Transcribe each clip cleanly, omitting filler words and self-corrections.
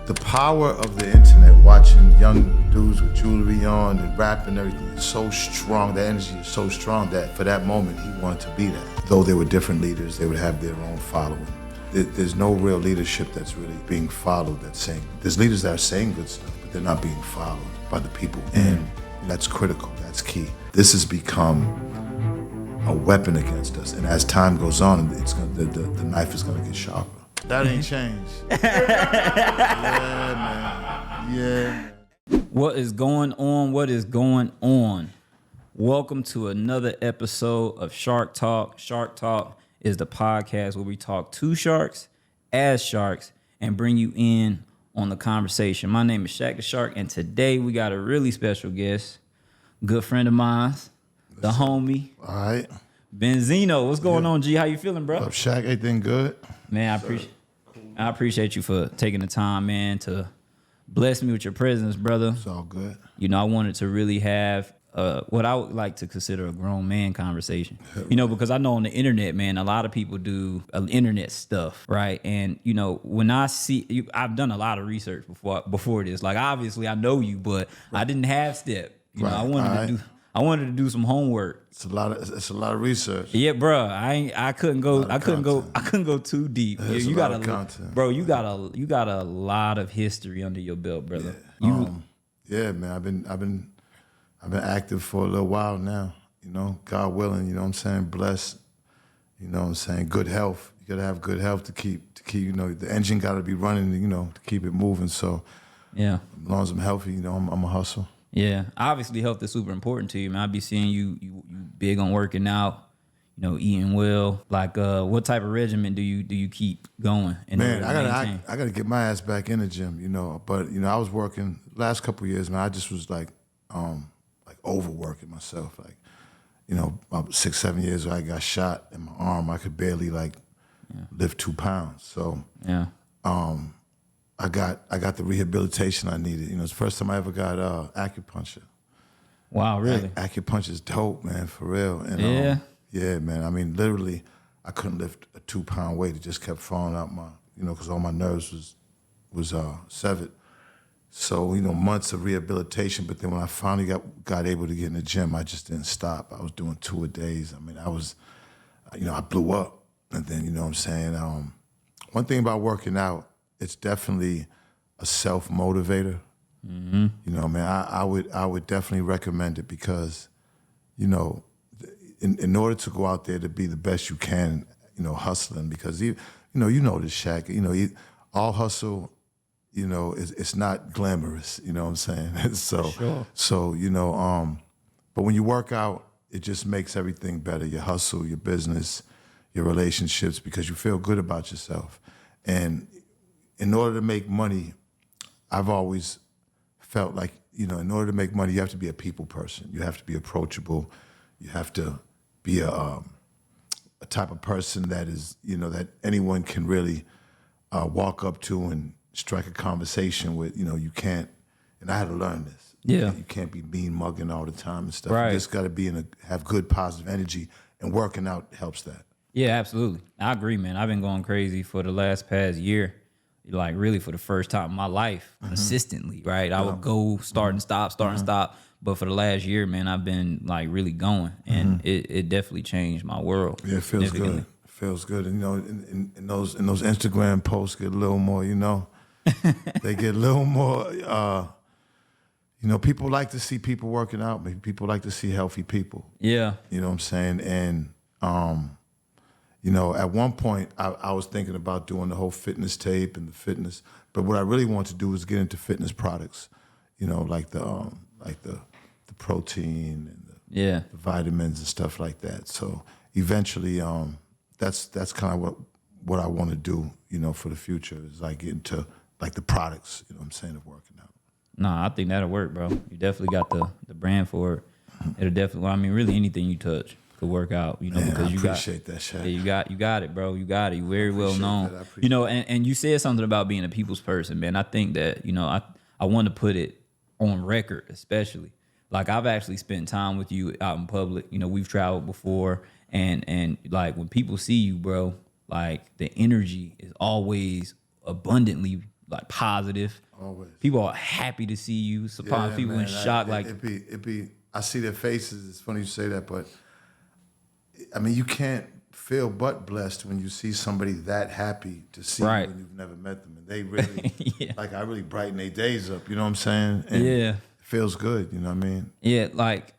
The power of the internet, watching young dudes with jewelry on and rap and everything is so strong. The energy is so strong that for that moment, he wanted to be that. Though there were different leaders, they would have their own following. There's no real leadership that's really being followed that's saying, there's leaders that are saying good stuff, but they're not being followed by the people. And that's critical, that's key. This has become a weapon against us. And as time goes on, the knife is gonna get sharper. That ain't changed. Yeah, man. Yeah. What is going on? What is going on? Welcome to another episode of Shark Talk. Shark Talk is the podcast where we talk to sharks as sharks and bring you in on the conversation. My name is Shaqq The Shark, and today we got a really special guest, good friend of mine, the homie. All right. Benzino. What's going on, G? How you feeling, bro? What's up, Shaq? Everything good? Man, I appreciate you for taking the time, man, to bless me with your presence, brother. It's all good. You know, I wanted to really have what I would like to consider a grown man conversation. You know, because I know on the internet, man, a lot of people do internet stuff, right? And, you know, when I see you, I've done a lot of research before this. Like, obviously, I know you, but I didn't have Step. You know, I wanted to do some homework. It's a lot of research. Yeah, bro. I couldn't go too deep. Yeah, you got content. Bro, you got a lot of history under your belt, brother. Yeah, man. I've been active for a little while now. You know, God willing. You know what I'm saying? Blessed. You know what I'm saying? Good health. You gotta have good health to keep. You know, the engine gotta be running. You know, to keep it moving. So yeah, as long as I'm healthy, you know, I'm a hustle. Yeah, obviously health is super important to you, man. I be seeing you big on working out, you know, eating well. Like, what type of regimen do you keep going? Man, I gotta get my ass back in the gym, you know. But you know, I was working last couple of years, man. I just was like overworking myself. Like, you know, about 6-7 years ago, I got shot in my arm. I could barely lift 2 pounds. So yeah. I got the rehabilitation I needed. You know, it's the first time I ever got acupuncture. Wow, really? Acupuncture is dope, man, for real. And, yeah. Yeah, man. I mean, literally, I couldn't lift a 2-pound weight. It just kept falling out because all my nerves was severed. So, you know, months of rehabilitation. But then when I finally got able to get in the gym, I just didn't stop. I was doing 2 a days. I mean, I blew up. And then, you know what I'm saying? One thing about working out, it's definitely a self-motivator. Mm-hmm. You know, man, I would definitely recommend it because, you know, in order to go out there to be the best you can, you know, hustling, because you know this, Shaq. You know, all hustle, you know, it's not glamorous. You know what I'm saying? So you know, but when you work out, it just makes everything better. Your hustle, your business, your relationships, because you feel good about yourself. And in order to make money, I've always felt like, you know, in order to make money, you have to be a people person. You have to be approachable. You have to be a type of person that is, you know, that anyone can really walk up to and strike a conversation with. You know, you can't, and I had to learn this. Yeah. You can't be mean mugging all the time and stuff. Right. You just got to be have good positive energy, and working out helps that. Yeah, absolutely. I agree, man. I've been going crazy for the past year. Like really for the first time in my life, consistently, right? I would go start and stop. But for the last year, man, I've been like really going, and it definitely changed my world. Yeah, it feels good. It feels good. And you know, in those Instagram posts get a little more, you know, they get a little more. You know, people like to see people working out. Maybe people like to see healthy people. Yeah, you know what I'm saying, and you know, at one point, I was thinking about doing the whole fitness tape and the fitness, but what I really want to do is get into fitness products, you know, like the protein and the vitamins and stuff like that. So eventually, that's kind of what I want to do, you know, for the future is like get into like the products, you know what I'm saying, of working out. Nah, I think that'll work, bro. You definitely got the brand for it. It'll definitely. Well, I mean, really anything you touch could work out, you know, man, because I appreciate that shit. Yeah, you got it, bro. You got it. You're very well known. You know, and you said something about being a people's person, man. I think that, you know, I want to put it on record, especially. Like I've actually spent time with you out in public. You know, we've traveled before, and like when people see you, bro, like the energy is always abundantly like positive. Always. People are happy to see you. Sometimes people in shock. It be. I see their faces. It's funny you say that, but I mean, you can't feel but blessed when you see somebody that happy to see you and you've never met them, and they really like I really brighten their days up. You know what I'm saying? And it feels good. You know what I mean? Yeah, like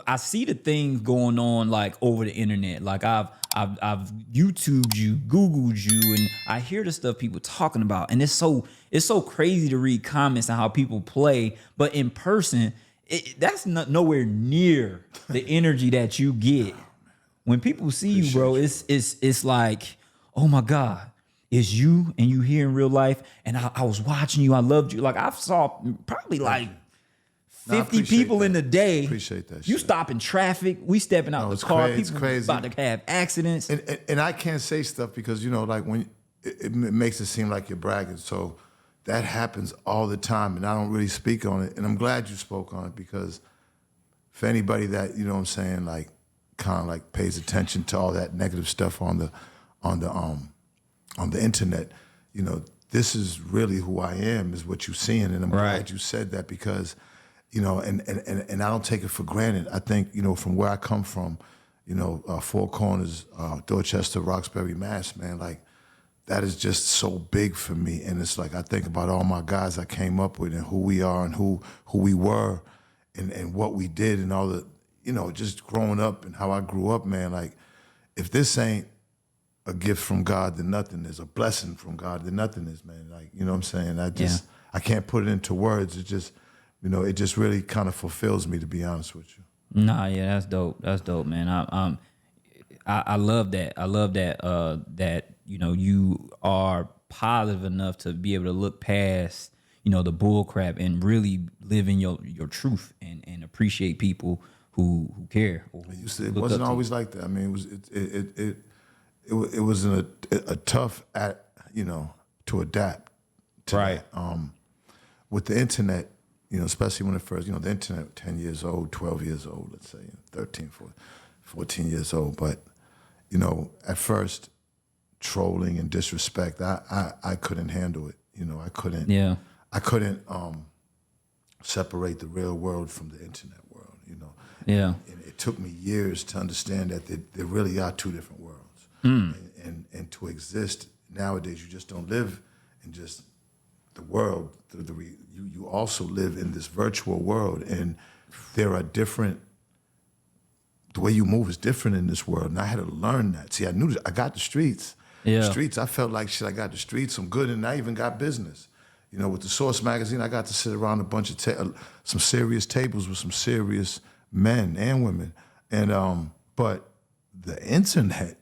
I see the things going on like over the internet. Like I've YouTubed you, Googled you, and I hear the stuff people talking about, and it's so crazy to read comments on how people play, but in person, that's not nowhere near the energy that you get when people see you, bro. It's like, oh my God, it's you, and you here in real life, and I was watching you, I loved you. Like I saw probably like 50 people in a day. Appreciate that. You stop in traffic. We stepping out the car. It's people crazy. About to have accidents. And I can't say stuff because, you know, like when it makes it seem like you're bragging. So that happens all the time, and I don't really speak on it. And I'm glad you spoke on it because for anybody that, you know what I'm saying, like kind of like pays attention to all that negative stuff on the internet, you know, this is really who I am, is what you're seeing. And I'm glad you said that because, you know, and I don't take it for granted. I think, you know, from where I come from, you know, Four Corners, Dorchester, Roxbury, Mass, man, like that is just so big for me. And it's like I think about all my guys I came up with and who we are and who we were and what we did and all the, you know, just growing up and how I grew up, man. Like if this ain't a gift from God, then nothing is. A blessing from God, then nothing is, man. Like, you know what I'm saying? I can't put it into words. It just, you know, it just really kind of fulfills me, to be honest with you. Nah, yeah, that's dope. That's dope, man. I love that. I love that that, you know, you are positive enough to be able to look past, you know, the bull crap and really live in your truth and appreciate people who care. Or who it wasn't always like that. I mean, it was a tough you know, to adapt to that. With the internet, you know, especially when it first, you know, the internet, 10 years old, 12 years old, let's say, 13, 14 years old. But, you know, at first, trolling and disrespect, I couldn't handle it. You know, I couldn't separate the real world from the internet world, you know. Yeah. And it took me years to understand that there really are two different worlds. And to exist nowadays, you just don't live in just the world. You also live in this virtual world, and there are different. The way you move is different in this world, and I had to learn that. See, I knew I got the streets. Yeah. The streets. I felt like shit. I got the streets. I'm good, and I even got business. You know, with the Source magazine, I got to sit around a bunch of some serious tables with some serious men and women, and but the internet.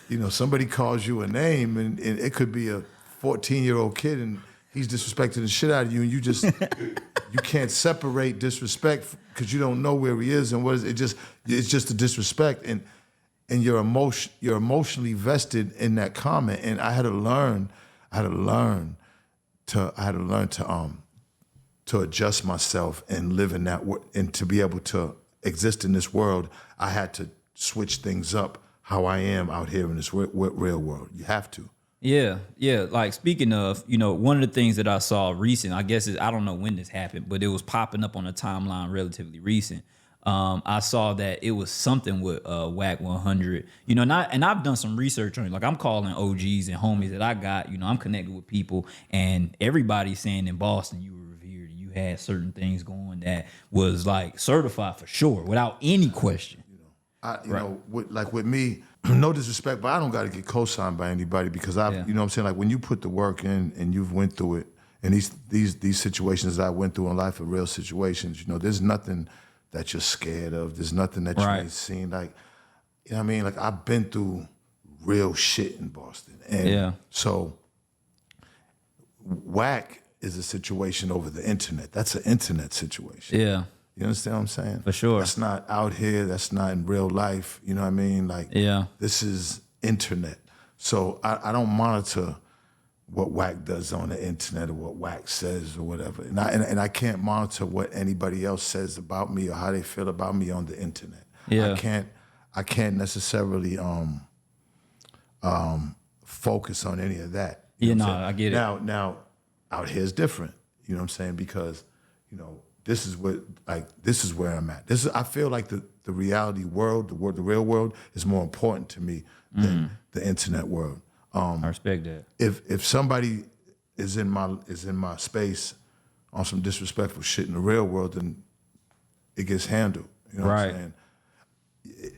You know, somebody calls you a name, and it could be a 14-year-old kid, and he's disrespecting the shit out of you, and you just you can't separate disrespect because you don't know where he is and what is it. It's just a disrespect, and you're emotionally vested in that comment. And I had to learn to adjust myself and live in that and to be able to exist in this world. I had to switch things up. How I am out here in this real world. You have to. Yeah. Like speaking of, you know, one of the things that I saw recent, I guess I don't know when this happened, but it was popping up on the timeline relatively recent. I saw that it was something with Wack 100, you know, and I've done some research on it. Like I'm calling OGs and homies that I got, you know, I'm connected with people, and everybody's saying in Boston you were revered, you had certain things going that was like certified for sure, without any question. You know, with me, no disrespect, but I don't got to get co-signed by anybody because you know what I'm saying? Like when you put the work in and you've went through it, and these situations that I went through in life are real situations, you know, there's nothing that you're scared of. There's nothing that you ain't seen. Like, you know what I mean? Like I've been through real shit in Boston. And so Wack is a situation over the internet. That's an internet situation. Yeah. You understand what I'm saying? For sure. That's not out here. That's not in real life. You know what I mean? Like, this is internet. So I don't monitor what Wack does on the internet or what Wack says or whatever. And I can't monitor what anybody else says about me or how they feel about me on the internet. Yeah. I can't necessarily focus on any of that. You know, I get it. Now, out here is different. You know what I'm saying? Because, you know, this is where I'm at. I feel like the reality world, the real world is more important to me than the internet world. I respect that. If somebody is in my space on some disrespectful shit in the real world, then it gets handled. You know what I'm saying?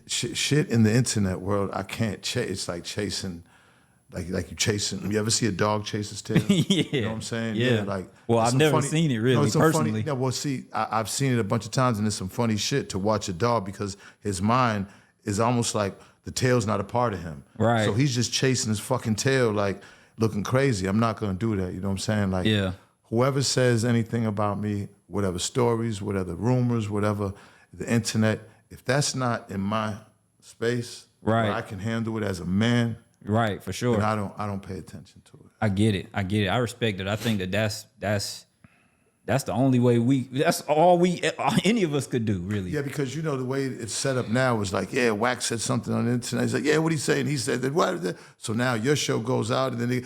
Shit in the internet world, I can't chase. It's like chasing, like you chasing. You ever see a dog chase its tail? Yeah. You know what I'm saying? Yeah. Like, well, I've never seen it really personally. Yeah, well, see, I've seen it a bunch of times, and it's some funny shit to watch a dog because his mind is almost like the tail's not a part of him. Right. So he's just chasing his fucking tail, like looking crazy. I'm not gonna do that. You know what I'm saying? Like, yeah. Whoever says anything about me, whatever stories, whatever rumors, whatever, the internet, if that's not in my space, where I can handle it as a man, right, for sure, then I don't pay attention to it. I get it. I respect it. I think that's the only way that's all any of us could do, really. Yeah, because you know the way it's set up now is like, yeah, Wack said something on the internet. He's like, yeah, what he saying? He said that. What? So now your show goes out, and then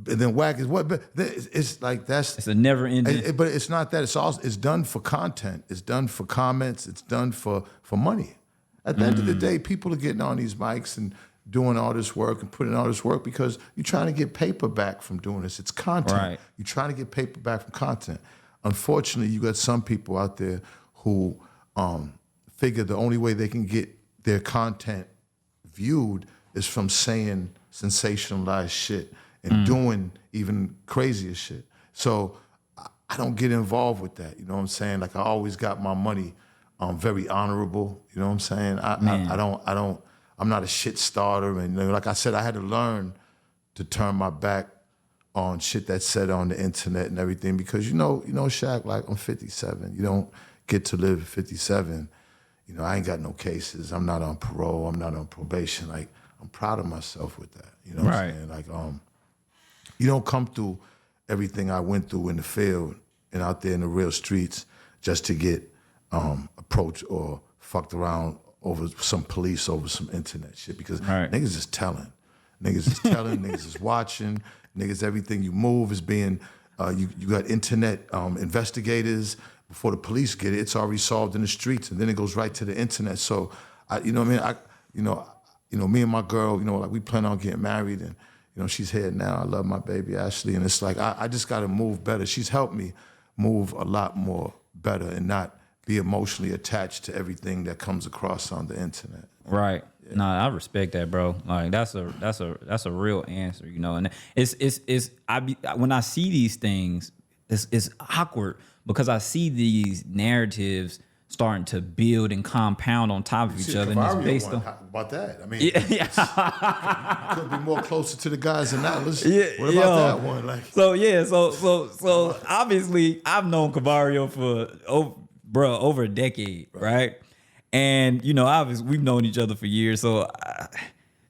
and then Wack is what? But it's like it's a never ending. But it's not that. It's done for content. It's done for comments. It's done for money. At the end of the day, people are getting on these mics and doing all this work and putting all this work because you're trying to get paper back from doing this. It's content. Right. You're trying to get paper back from content. Unfortunately, you got some people out there who figure the only way they can get their content viewed is from saying sensationalized shit and doing even crazier shit. So I don't get involved with that. You know what I'm saying? Like I always got my money very honorable. You know what I'm saying? I'm not a shit starter. And like I said, I had to learn to turn my back on shit that's said on the internet and everything because you know, Shaqq, like I'm 57. You don't get to live at 57. You know, I ain't got no cases. I'm not on parole. I'm not on probation. Like I'm proud of myself with that. You know what I'm saying? Like you don't come through everything I went through in the field and out there in the real streets just to get approached or fucked around over some police over some internet shit because niggas is telling. Niggas is telling, niggas is watching, niggas everything you move is being, you got internet investigators. Before the police get it, it's already solved in the streets and then it goes right to the internet. So, you know what I mean? Me and my girl, like we plan on getting married and, she's here now. I love my baby, Ashley. And it's like, I just got to move better. She's helped me move a lot more better and not be emotionally attached to everything that comes across on the internet. Right. Yeah. Nah, I respect that, bro. Like that's a real answer, And when I see these things, it's awkward because I see these narratives starting to build and compound on top of each other. Cavario and it's based on about that. I mean, yeah. Could be more closer to the guys than that. What about that one? Like, so obviously I've known Cavario for over a decade, right? And obviously we've known each other for years, so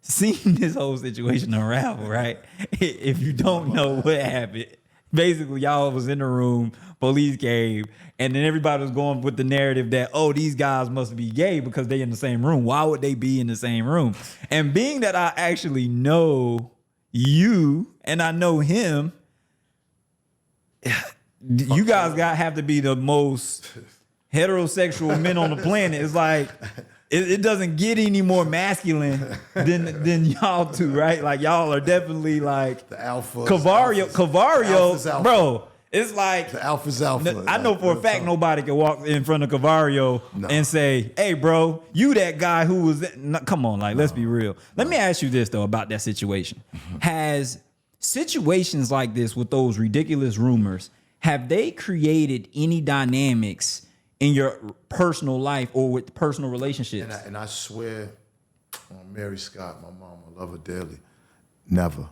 seeing this whole situation unravel, right? If you don't know what happened, basically y'all was in the room, police came, and then everybody was going with the narrative that, oh, these guys must be gay because they in the same room. Why would they be in the same room? And being that I actually know you and I know him, you guys have to be the most heterosexual men on the planet. It's like it doesn't get any more masculine than y'all two, right? Like y'all are definitely like the alpha. Cavario, bro. It's like the alpha's alpha. I know for a fact nobody can walk in front of Cavario and say, "Hey, bro, you that guy who was." Come on, like let's be real. Let me ask you this though about that situation. Has situations like this with those ridiculous rumors, have they created any dynamics in your personal life or with personal relationships? And I swear on Mary Scott, my mom, I love her dearly. Never,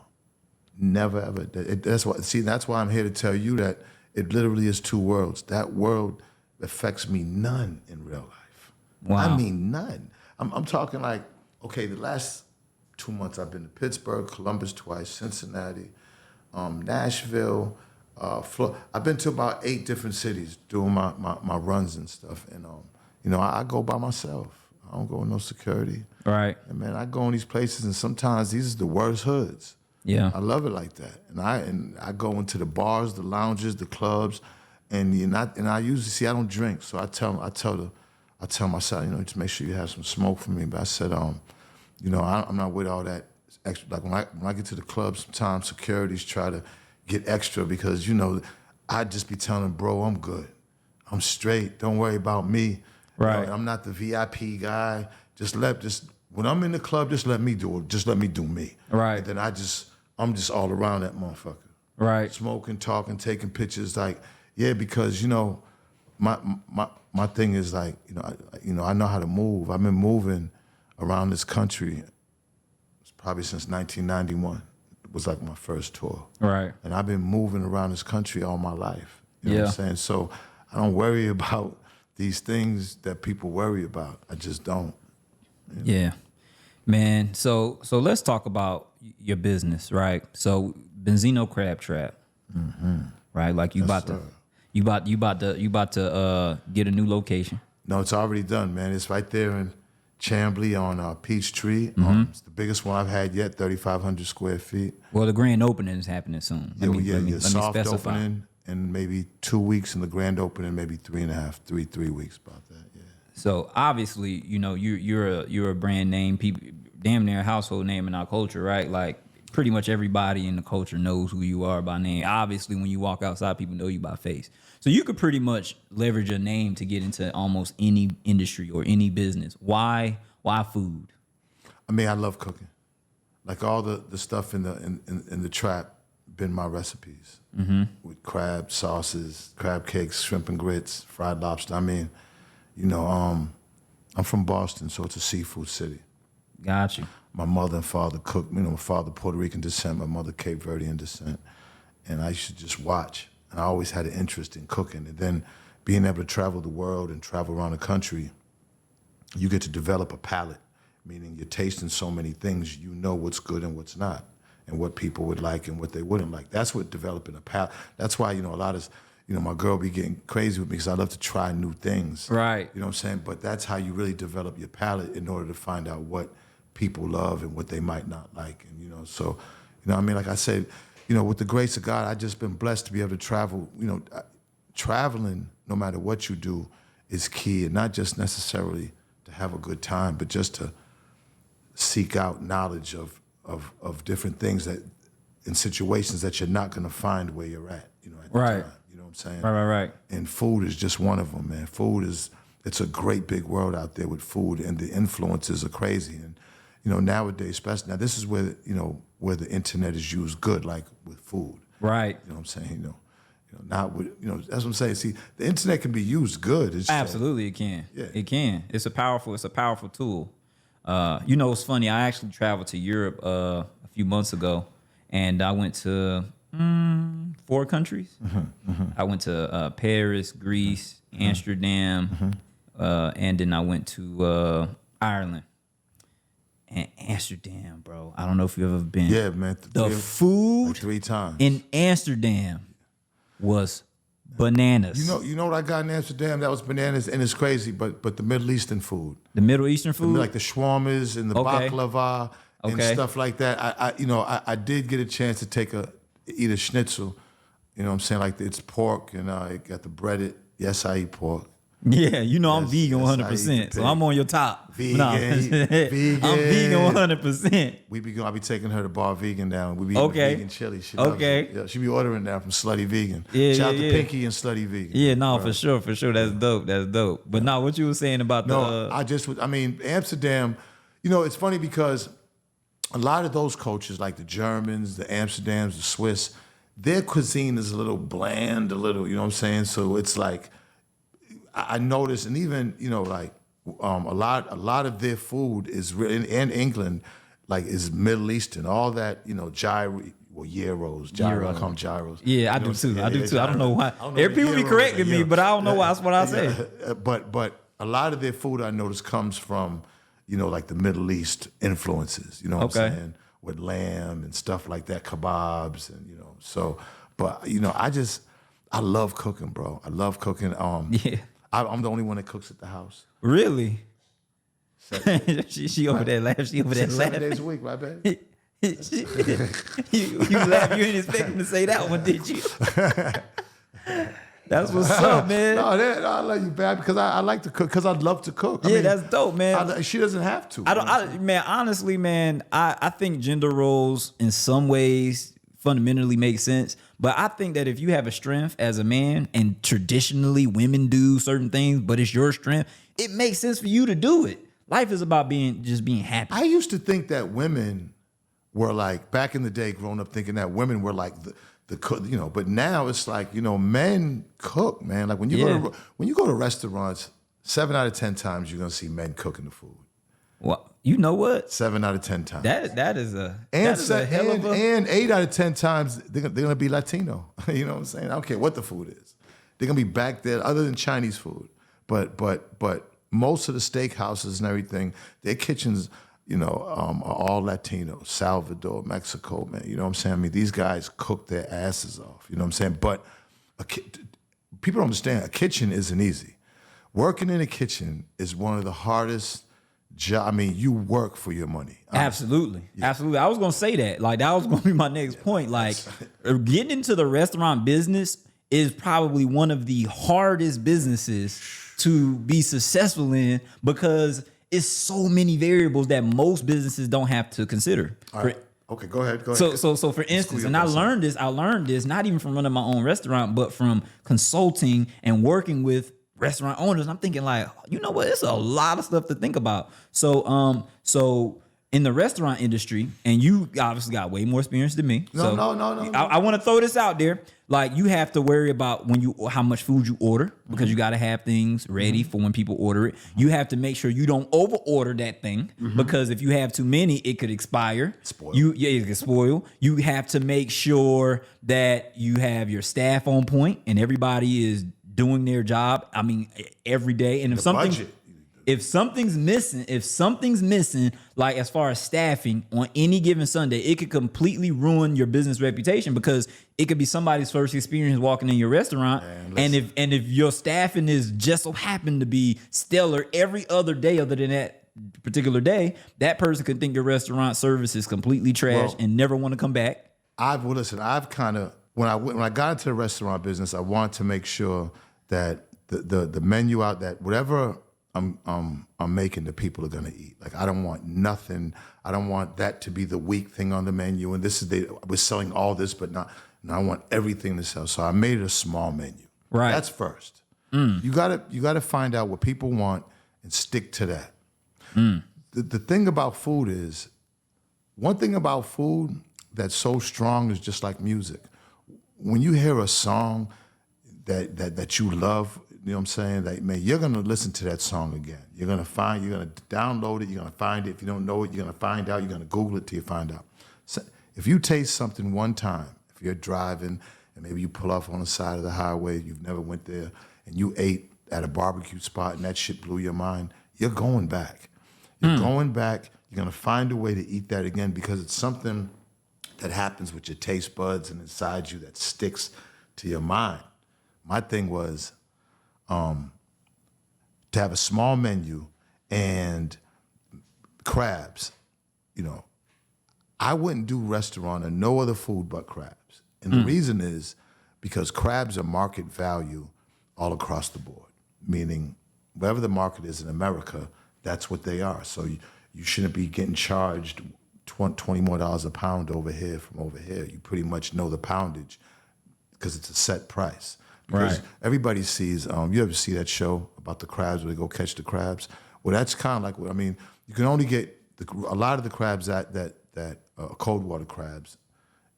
ever. That's why I'm here to tell you that it literally is two worlds. That world affects me none in real life. Wow. I mean, none. I'm talking like, okay, the last 2 months I've been to Pittsburgh, Columbus twice, Cincinnati, Nashville, Florida. I've been to about 8 different cities doing my runs and stuff. And, I go by myself. I don't go with no security. Right. And, man, I go in these places, and sometimes these are the worst hoods. Yeah. I love it like that. And I go into the bars, the lounges, the clubs, and I usually see I don't drink, so I tell my son, just make sure you have some smoke for me. But I said, I'm not with all that extra. Like when I get to the club, sometimes securities try to get extra because I just be telling them, bro, I'm good, I'm straight. Don't worry about me. Right. I'm not the VIP guy. Just when I'm in the club, just let me do it. Just let me do me. Right. And then I'm just all around that motherfucker. Right. Smoking, talking, taking pictures. Like, yeah, because my thing is like, I know how to move. I've been moving around this country probably since 1991. It was like my first tour. Right. And I've been moving around this country all my life. You know what I'm saying? So I don't worry about these things that people worry about. I just don't. Yeah. Man, so let's talk about your business, right? So Benzino Crab Trap, right? Like you about to get a new location. No, it's already done, man. It's right there in Chamblee on Peachtree. It's the biggest one I've had yet, 3,500 square feet. Well, the grand opening is happening soon. Let me soft specify. opening in maybe 2 weeks, and the grand opening maybe 3 weeks, about that. Yeah. So obviously, you're a brand name, people, damn near a household name in our culture, right? Like pretty much everybody in the culture knows who you are by name. Obviously, when you walk outside, people know you by face. So you could pretty much leverage your name to get into almost any industry or any business. Why food? I mean, I love cooking. Like all the stuff in the trap been my recipes with crab sauces, crab cakes, shrimp and grits, fried lobster. I mean, I'm from Boston, so it's a seafood city. Got you. My mother and father cooked. My father Puerto Rican descent, my mother Cape Verdean descent, and I used to just watch. And I always had an interest in cooking. And then being able to travel the world and travel around the country, you get to develop a palate, meaning you're tasting so many things, you know what's good and what's not, and what people would like and what they wouldn't like. That's what developing a palate. That's why, a lot of, my girl be getting crazy with me because I love to try new things. Right. You know what I'm saying? But that's how you really develop your palate in order to find out what people love and what they might not like. And, so, I mean, like I said, with the grace of God, I've just been blessed to be able to travel. Traveling, no matter what you do, is key, and not just necessarily to have a good time, but just to seek out knowledge of different things that in situations that you're not going to find where you're at. At the Right. time. You know what I'm saying? Right. And food is just one of them, man. It's a great big world out there with food, and the influences are crazy. And nowadays, especially now, this is where where the internet is used good, like with food. Right. You know what I'm saying? Not with that's what I'm saying. See, the internet can be used good. It's Absolutely, it can. Yeah. It can. It's a powerful tool. It's funny. I actually traveled to Europe a few months ago, and I went to 4 countries. I went to Paris, Greece, Amsterdam, and then I went to Ireland. And Amsterdam, bro. I don't know if you've ever been. Yeah, man. The food like 3 times in Amsterdam was bananas. You know what I got in Amsterdam that was bananas, and it's crazy, but the Middle Eastern food. The Middle Eastern food? Like the shawarmas and the baklava and stuff like that. I did get a chance to eat a schnitzel. You know what I'm saying? Like it's pork, and I got the breaded. Yes, I eat pork. Yeah, I'm vegan 100%, so I'm on your top. Vegan, vegan. I'm vegan 100%. I'll be taking her to bar vegan now. We be eating vegan chili. She she be ordering now from Slutty Vegan. Shout out to Pinky and Slutty Vegan. Yeah, no, for sure. That's dope. But no, what you were saying about Amsterdam. It's funny because a lot of those cultures, like the Germans, the Amsterdams, the Swiss, their cuisine is a little bland, a little. You know what I'm saying? So it's like. I noticed, and even a lot of their food is in England, like is Middle Eastern. All that gyro, gyros. I call them gyros. Yeah, I do too. I don't know why. People be correcting me, but I don't know why. That's what I say. But a lot of their food I noticed comes from like the Middle East influences. You know what I'm saying? With lamb and stuff like that, kebabs, and so. But I love cooking, bro. I love cooking. Yeah. I'm the only one that cooks at the house. Really? she over there laughing. She over there laughing. 7 days a week, right, baby? you laugh. You didn't expect him to say that one, did you? That's what's up, man. No, I love you, bad because I like to cook because I love to cook. I Yeah, mean, that's dope, man. she doesn't have to. Man, honestly, man, I think gender roles in some ways fundamentally make sense. But I think that if you have a strength as a man, and traditionally women do certain things, but it's your strength, it makes sense for you to do it. Life is about being happy. I used to think that women were like, back in the day, growing up thinking that women were like the cook, you know, but now it's like, you know, men cook, man. Like when you go to restaurants, 7 out of 10 times you're gonna see men cooking the food. Well, you know what? 7 out of 10 times. That is a hell of a. And 8 out of 10 times they're gonna be Latino. You know what I'm saying? I don't care what the food is. They're gonna be back there, other than Chinese food. But most of the steakhouses and everything, their kitchens, you know, are all Latino, Salvador, Mexico, man. You know what I'm saying? I mean, these guys cook their asses off. You know what I'm saying? But people don't understand, a kitchen isn't easy. Working in a kitchen is one of the hardest jobs. I mean, you work for your money. Absolutely. Absolutely. I was going to say that. Like, that was going to be my next point. Like, getting into the restaurant business is probably one of the hardest businesses to be successful in because it's so many variables that most businesses don't have to consider. All right. Okay, go ahead. So for instance, and I learned this not even from running my own restaurant, but from consulting and working with restaurant owners. I'm thinking like, you know what? It's a lot of stuff to think about. So in the restaurant industry, and you obviously got way more experience than me. No. I want to throw this out there. Like, you have to worry about how much food you order because you got to have things ready for when people order it. You have to make sure you don't over order that thing because if you have too many, it could expire. It could spoil. You have to make sure that you have your staff on point and everybody is doing their job. I mean, every day. And if something's missing, like as far as staffing on any given Sunday, it could completely ruin your business reputation because it could be somebody's first experience walking in your restaurant. And if your staffing is just so happen to be stellar every other day other than that particular day, that person could think your restaurant service is completely trash and never want to come back. I've kind of, when I got into the restaurant business, I wanted to make sure that the menu out, that whatever I'm making, the people are gonna eat. Like, I don't want nothing. I don't want that to be the weak thing on the menu. And we're selling all this, but not. No, I want everything to sell. So I made it a small menu. Right. That's first. You gotta find out what people want and stick to that. The thing about food is, one thing about food that's so strong is just like music. When you hear a song that you love, you know what I'm saying? Like, man, you're gonna listen to that song again. You're gonna download it, you're gonna find it. If you don't know it, you're gonna find out, you're gonna Google it till you find out. So if you taste something one time, if you're driving and maybe you pull off on the side of the highway, you've never went there, and you ate at a barbecue spot and that shit blew your mind, you're going back. You're going back, you're gonna find a way to eat that again because it's something that happens with your taste buds and inside you that sticks to your mind. My thing was, to have a small menu and crabs. You know, I wouldn't do restaurant or no other food but crabs. And the reason is because crabs are market value all across the board, meaning wherever the market is in America, that's what they are. So you shouldn't be getting charged $20 more a pound over here from over here. You pretty much know the poundage because it's a set price. Because everybody sees, you ever see that show about the crabs where they go catch the crabs? Well, that's kind of like, you can only get a lot of the crabs that cold water crabs,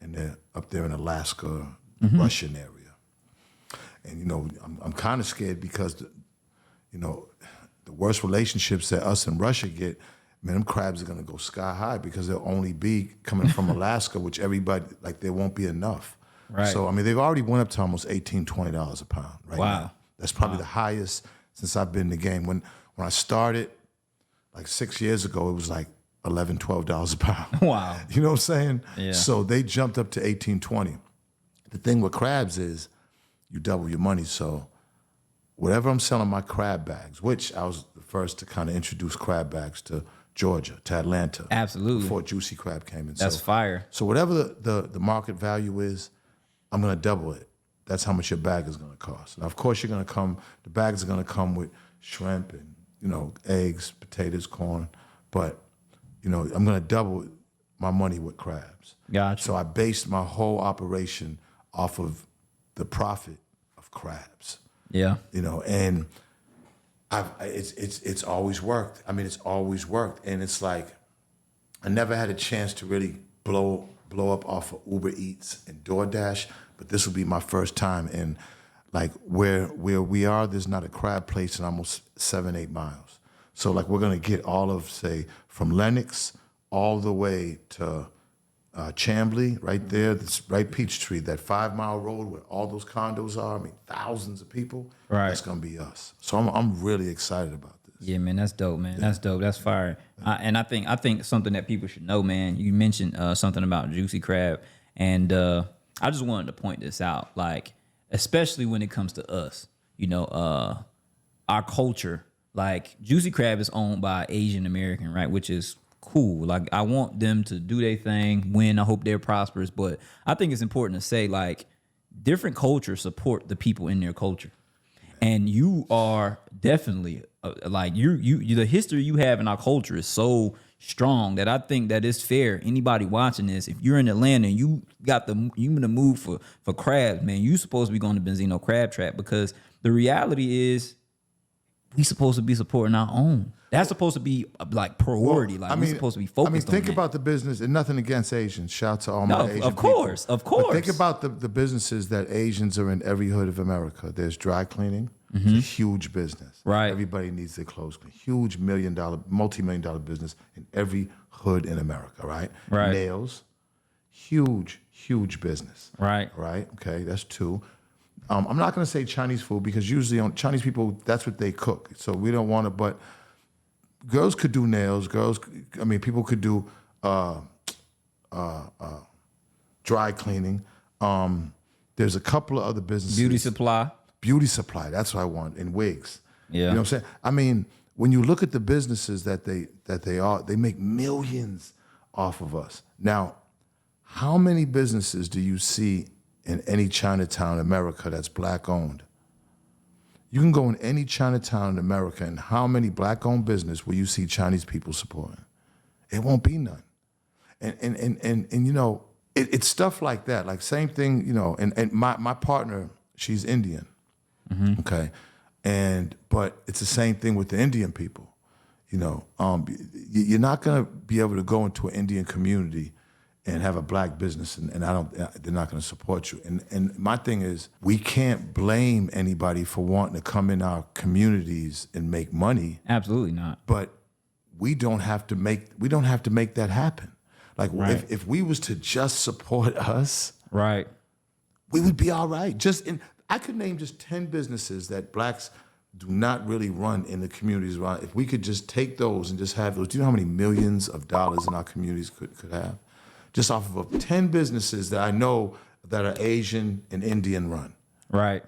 and they're up there in Alaska, Russian area. And, you know, I'm kind of scared because, the worst relationships that us and Russia get, man, them crabs are going to go sky high because they'll only be coming from Alaska, which everybody, like, there won't be enough. Right. So, I mean, they've already went up to almost $18, $20 a pound right now. That's probably the highest since I've been in the game. When I started, like 6 years ago, it was like $11, $12 a pound. Wow. You know what I'm saying? Yeah. So they jumped up to $18, $20. The thing with crabs is you double your money. So whatever I'm selling my crab bags, which I was the first to kind of introduce crab bags to Georgia, to Atlanta. Absolutely. Before Juicy Crab came in. That's fire. So whatever the market value is, I'm going to double it. That's how much your bag is going to cost. Now, of course, the bags are going to come with shrimp and, eggs, potatoes, corn. But, I'm going to double my money with crabs. Gotcha. So I based my whole operation off of the profit of crabs. Yeah. And it's always worked. I mean, it's always worked. And it's like, I never had a chance to really blow up off of Uber Eats and DoorDash, but this will be my first time. And like where we are, there's not a crab place in almost 7-8 miles. So like we're gonna get all of, say, from Lenox all the way to Chamblee, right there, this right Peachtree, that 5-mile road where all those condos are. I mean, thousands of people. Right. That's gonna be us. So I'm really excited about this. Yeah, man, that's dope, man. Yeah. That's dope. That's fire. And I think something that people should know, man. You mentioned something about Juicy Crab, and I just wanted to point this out, like especially when it comes to us, our culture. Like Juicy Crab is owned by Asian American, right? Which is cool. Like I want them to do their thing, win. I hope they're prosperous, but I think it's important to say like different cultures support the people in their culture. And you are definitely like you the history you have in our culture is so strong that I think that it's fair. Anybody watching this, if you're in Atlanta and you in the mood for crabs, man, you supposed to be going to Benzino Crab Trap, because the reality is we supposed to be supporting our own. That's supposed to be like priority. We're supposed to be focused on think that. about the business, and nothing against Asians. Shout out to all my Asian of course, people. Of course. But think about the businesses that Asians are in every hood of America. There's dry cleaning. It's a huge business. Right. Everybody needs their clothes cleaned. Huge multi-million-dollar business in every hood in America, right? Right. Nails, huge business. Right. Right? Okay, that's 2. I'm not going to say Chinese food, because usually on Chinese people, that's what they cook. So we don't want to, but girls could do nails. People could do dry cleaning. There's a couple of other businesses. Beauty supply, that's what I want, and wigs. Yeah. You know what I'm saying? I mean, when you look at the businesses that they make millions off of us. Now, how many businesses do you see in any Chinatown in America that's black owned? You can go in any Chinatown in America, and how many black owned business will you see Chinese people supporting? It won't be none. And it's stuff like that. Like same thing, and my partner, she's Indian. Mm-hmm. Okay. But it's the same thing with the Indian people. You're not going to be able to go into an Indian community and have a black business, and they're not going to support you. And my thing is, we can't blame anybody for wanting to come in our communities and make money. Absolutely not. But we don't have to make that happen. Like right. if we was to just support us, right, we would be all right. I could name just 10 businesses that blacks do not really run in the communities around. If we could just take those and just have those, do you know how many millions of dollars in our communities could have? Just off of 10 businesses that I know that are Asian and Indian run. Right.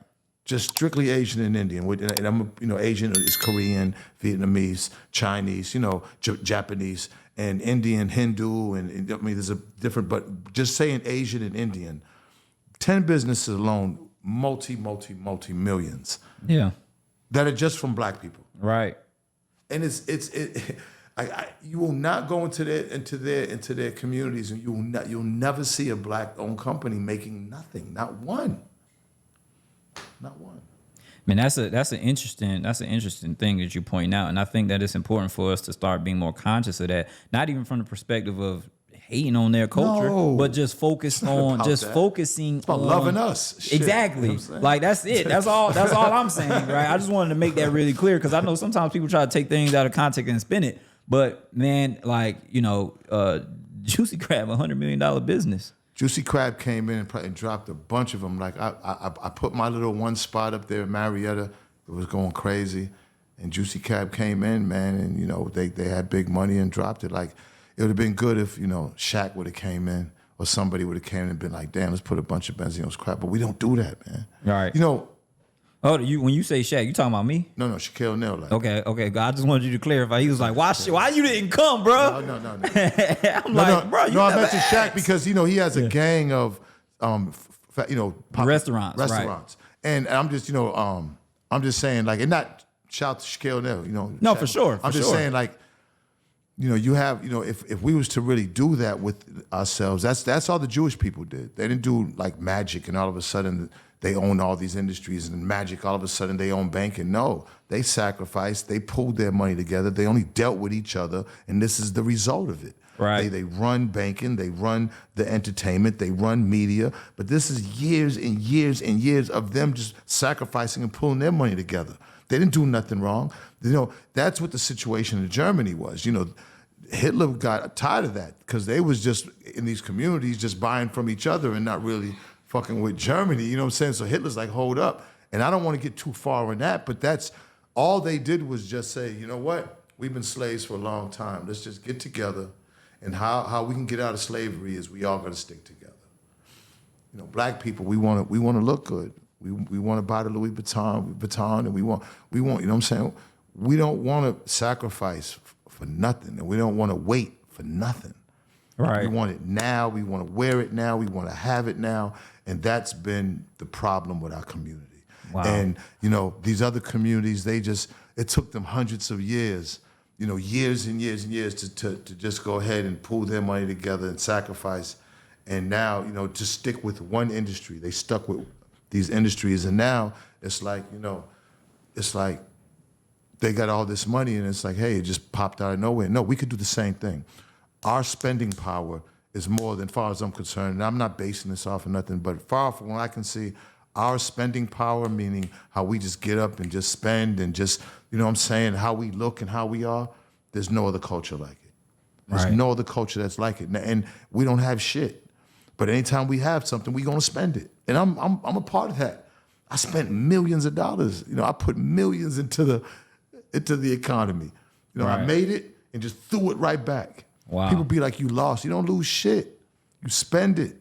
Just strictly Asian and Indian. And I'm, Asian is Korean, Vietnamese, Chinese, Japanese, and Indian, Hindu, and there's a different, but just saying Asian and Indian, 10 businesses alone, multi millions. Yeah. That are just from black people. Right. And you will not go into their communities, and you'll never see a black-owned company making nothing, not one. Man, that's an interesting thing that you point out, and I think that it's important for us to start being more conscious of that. Not even from the perspective of hating on their culture, but just focusing on loving us. Shit, exactly. Like that's it. That's all I'm saying, right? I just wanted to make that really clear, because I know sometimes people try to take things out of context and spin it. But man, Juicy Crab, $100 million business. Juicy Crab came in and dropped a bunch of them. Like I put my little one spot up there in Marietta. It was going crazy, and Juicy Crab came in, man, and they had big money and dropped it. Like it would have been good if Shaqq would have came in, or somebody would have came in and been like, damn, let's put a bunch of Benzino's crap. But we don't do that, man. Right. Oh, when you say Shaq, you talking about me? No, Shaquille O'Neal. Like, Okay. I just wanted you to clarify. He was like, why you didn't come, bro? no. I'm like, bro, you no. I never mentioned Shaq asked. because he has a gang of Restaurants, and I'm just I'm just saying like, and not shout to Shaquille O'Neal, No, Shaq, for sure. I'm just saying like, you have if we was to really do that with ourselves, that's all the Jewish people did. They didn't do like magic and all of a sudden they own all these industries and magic all of a sudden they own banking. No, they sacrificed, they pulled their money together, they only dealt with each other, and this is the result of it. Right. They run banking, they run the entertainment, they run media, but this is years and years and years of them just sacrificing and pulling their money together. They didn't do nothing wrong. That's what the situation in Germany was. Hitler got tired of that because they was just in these communities just buying from each other and not really fucking with Germany, you know what I'm saying? So Hitler's like, hold up. And I don't want to get too far in that, but that's all they did was just say, you know what? We've been slaves for a long time. Let's just get together. And how we can get out of slavery is we all got to stick together. Black people, we want to look good. We want to buy the Louis Vuitton, and we want, you know what I'm saying? We don't want to sacrifice for nothing, and we don't want to wait for nothing. Right. We want it now. We want to wear it now. We want to have it now. And that's been the problem with our community. Wow. And, these other communities, it took them hundreds of years, years and years and years to just go ahead and pull their money together and sacrifice. And now, to stick with one industry. They stuck with these industries. And now it's like, it's like they got all this money and it's like, hey, it just popped out of nowhere. No, we could do the same thing. Our spending power is more than far as I'm concerned, and I'm not basing this off of nothing, but far from what I can see, our spending power, meaning how we just get up and just spend and just, what I'm saying, how we look and how we are, there's no other culture like it. There's Right. no other culture that's like it. And we don't have shit. But anytime we have something, we're gonna spend it. And I'm a part of that. I spent millions of dollars. I put millions into the economy. I Right. made it and just threw it right back. Wow. People be like, you lost. You don't lose shit. You spend it.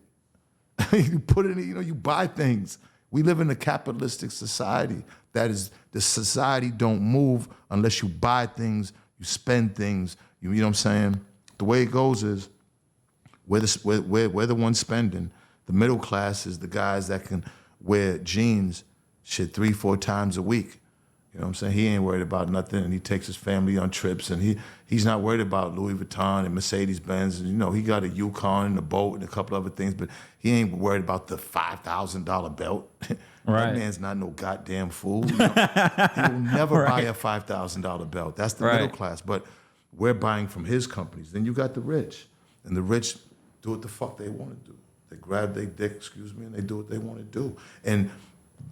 You put it in, you buy things. We live in a capitalistic society. That is, the society don't move unless you buy things, you spend things. You know what I'm saying? The way it goes is, we're the ones spending. The middle class is the guys that can wear jeans 3-4 times a week. You know what I'm saying? He ain't worried about nothing, and he takes his family on trips, and he's not worried about Louis Vuitton and Mercedes-Benz. And, he got a Yukon and a boat and a couple other things, but he ain't worried about the $5,000 belt. Right. That man's not no goddamn fool. He will never buy a $5,000 belt. That's the middle class. But we're buying from his companies. Then you got the rich, and the rich do what the fuck they want to do. They grab their dick, and they do what they want to do. And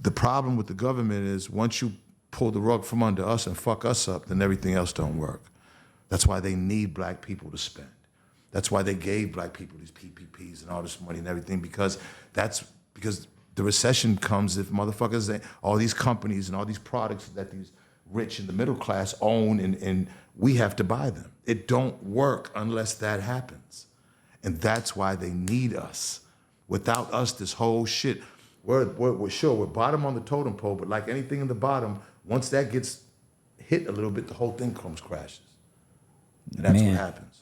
the problem with the government is once you pull the rug from under us and fuck us up, then everything else don't work. That's why they need black people to spend. That's why they gave black people these PPPs and all this money and everything, because the recession comes if motherfuckers, all these companies and all these products that these rich and the middle class own, and we have to buy them. It don't work unless that happens. And that's why they need us. Without us, this whole shit, we're sure we're bottom on the totem pole, but like anything in the bottom, once that gets hit a little bit, the whole thing comes crashes. And that's what happens.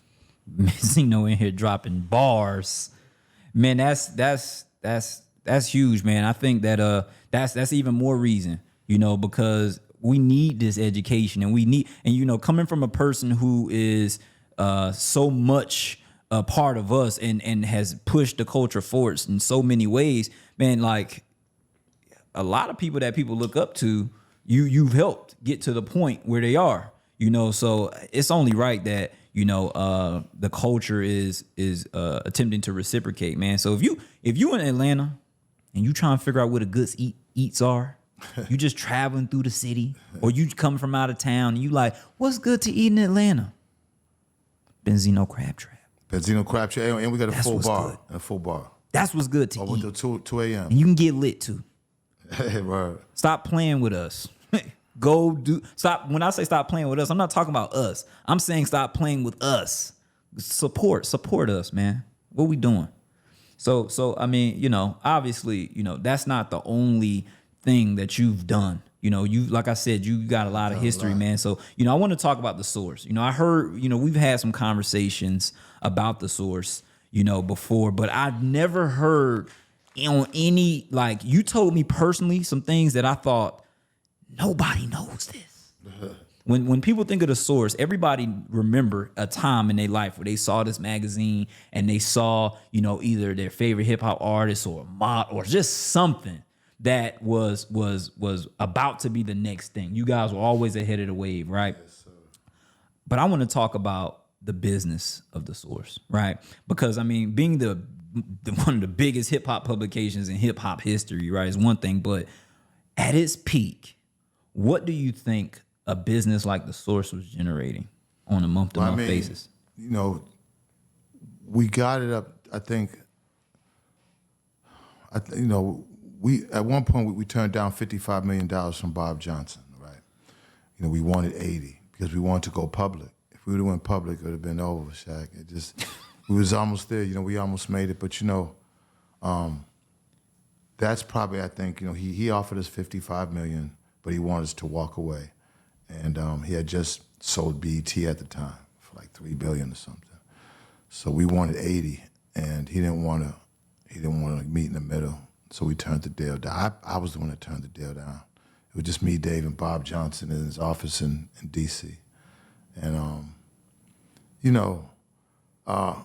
Benzino in here dropping bars. Man, that's huge, man. I think that that's even more reason, because we need this education, and coming from a person who is so much a part of us and has pushed the culture forward in so many ways, man, like a lot of people that people look up to, you've helped get to the point where they are, so it's only right that, the culture is attempting to reciprocate, man. So if you in Atlanta and you trying to figure out where the good eats are, you just traveling through the city, or you come from out of town and you like, what's good to eat in Atlanta? Benzino Crab Trap. Benzino Crab Trap, and we got a That's full what's bar. good. A full bar. That's what's good to Over eat. till 2 a.m. And you can get lit too. Right. Stop playing with us. Stop. When I say stop playing with us, I'm not talking about us. I'm saying stop playing with us. Support us, man. What we doing? So I mean, obviously, that's not the only thing that you've done? You know, you like I said, you got a lot of history, man. So, you know, I want to talk about the source. You know, I heard, you know, we've had some conversations about the source, you know, before, but I've never heard on any, like, you told me personally some things that I thought nobody knows this. When people think of the source, everybody remember a time in their life where they saw this magazine and they saw, you know, either their favorite hip hop artist or a mod or just something that was about to be the next thing. You guys were always ahead of the wave, right? Yes, sir. But I want to talk about the business of the source, right? Because I mean, being the one of the biggest hip hop publications in hip hop history, right, is one thing, but at its peak, what do you think a business like the source was generating on a month-to-month basis? You know, we got it up. I think. You know, we at one point we turned down $55 million from Bob Johnson, right? You know, we wanted 80 because we wanted to go public. If we would have went public, it would have been over, Shaq. It just we was almost there. You know, we almost made it, but you know, that's probably, I think, you know, he offered us $55 million, but he wanted us to walk away. And he had just sold BET at the time for like $3 billion or something. So we wanted 80, and he didn't want to meet in the middle. So we turned the deal down. I was the one that turned the deal down. It was just me, Dave, and Bob Johnson in his office in D.C. And you know, I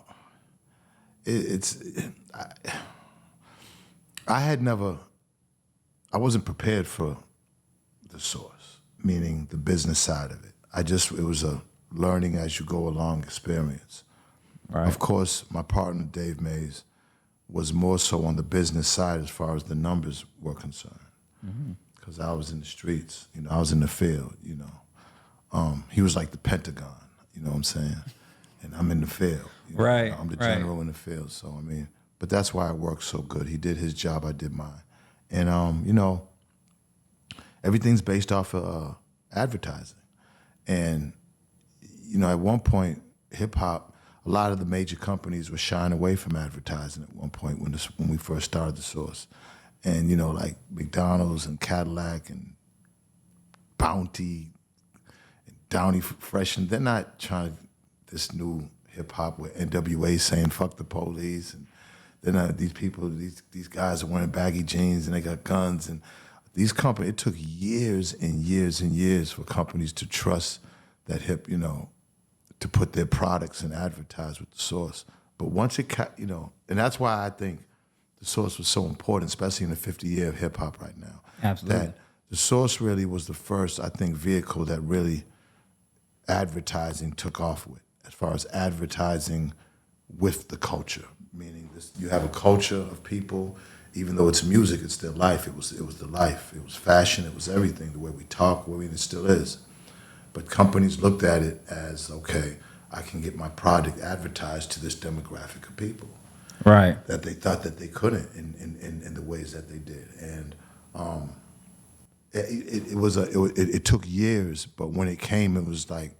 wasn't prepared for the source, meaning the business side of it. It was a learning as you go along experience. Right. Of course, my partner, Dave Mays, was more so on the business side as far as the numbers were concerned. Because I was in the streets, you know, I was in the field, you know. He was like the Pentagon, you know what I'm saying? And I'm in the field. Right. You know, I'm the general in the field. So, I mean, but that's why it worked so good. He did his job, I did mine. And, you know, everything's based off of advertising. And, you know, at one point, hip hop, a lot of the major companies were shying away from advertising at one point when we first started the source. And, you know, like McDonald's and Cadillac and Bounty and Downy Fresh, and they're not trying this new hip hop with NWA saying fuck the police, and they're not these guys are wearing baggy jeans and they got guns, and these companies, it took years and years and years for companies to trust that you know, to put their products and advertise with the source. But once you know, and that's why I think the source was so important, especially in the 50 year of hip hop right now. Absolutely. That the source really was the first, I think, vehicle that really advertising took off with, as far as advertising with the culture, meaning you have a culture of people, even though it's music, it's their life. It was the life. It was fashion. It was everything, the way we talk, it still is. But companies looked at it as, okay, I can get my product advertised to this demographic of people. Right. That they thought that they couldn't in the ways that they did. And it took years, but when it came, it was like,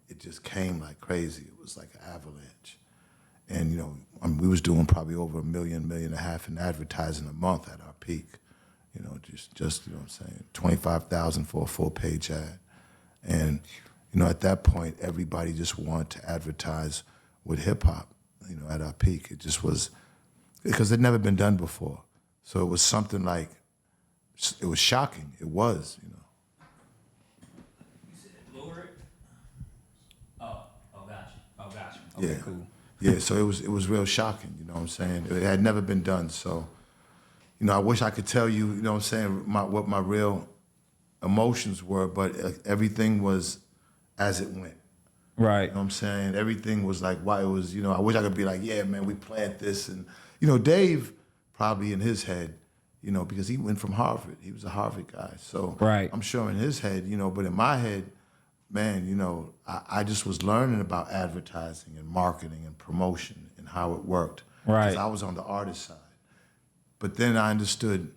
it just came like crazy. It was like an avalanche. And, you know, we was doing probably over $1 million, $1.5 million in advertising a month at our peak. You know, just you know what I'm saying, 25,000 for a full-page ad. And, you know, at that point, everybody just wanted to advertise with hip-hop, you know, at our peak. It just was, because it never been done before. So it was something like, it was shocking. It was, you know. You said lower it? Oh, gotcha. Okay, Yeah. cool. Yeah, so it was real shocking, you know what I'm saying? It had never been done. So, you know, I wish I could tell you, you know what I'm saying, what my real emotions were, but everything was as it went. Right. You know what I'm saying? Everything was like, why it was, you know, I wish I could be like, yeah, man, we planned this. And, you know, Dave probably in his head, you know, because he went from Harvard. He was a Harvard guy. So right. I'm sure in his head, you know, but in my head, man, you know, I just was learning about advertising and marketing and promotion and how it worked. Right. Because I was on the artist side. But then I understood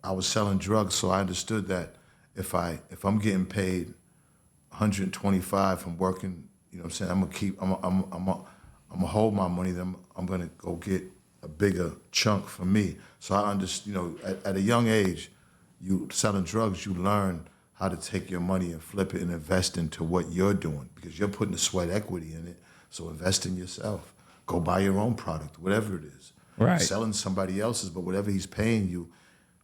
I was selling drugs, so I understood that if I'm getting paid 125 from working, you know what I'm saying, I'm gonna hold my money, then I'm gonna go get a bigger chunk for me. So I understood, you know, at a young age, You selling drugs, you learn how to take your money and flip it and invest into what you're doing because you're putting the sweat equity in it. So invest in yourself. Go buy your own product, whatever it is. Right. Selling somebody else's, but whatever he's paying you,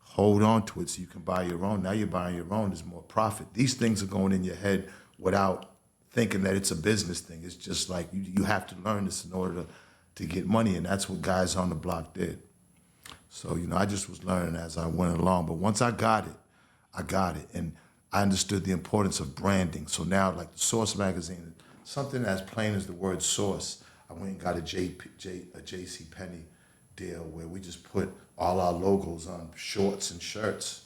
hold on to it so you can buy your own. Now you're buying your own, there's more profit. These things are going in your head without thinking that it's a business thing. It's just like you have to learn this in order to get money, and that's what guys on the block did. So, I just was learning as I went along. But once I got it, I got it. And I understood the importance of branding. So now, like the Source magazine, something as plain as the word Source, I went and got a J.C. Penney deal where we just put all our logos on shorts and shirts.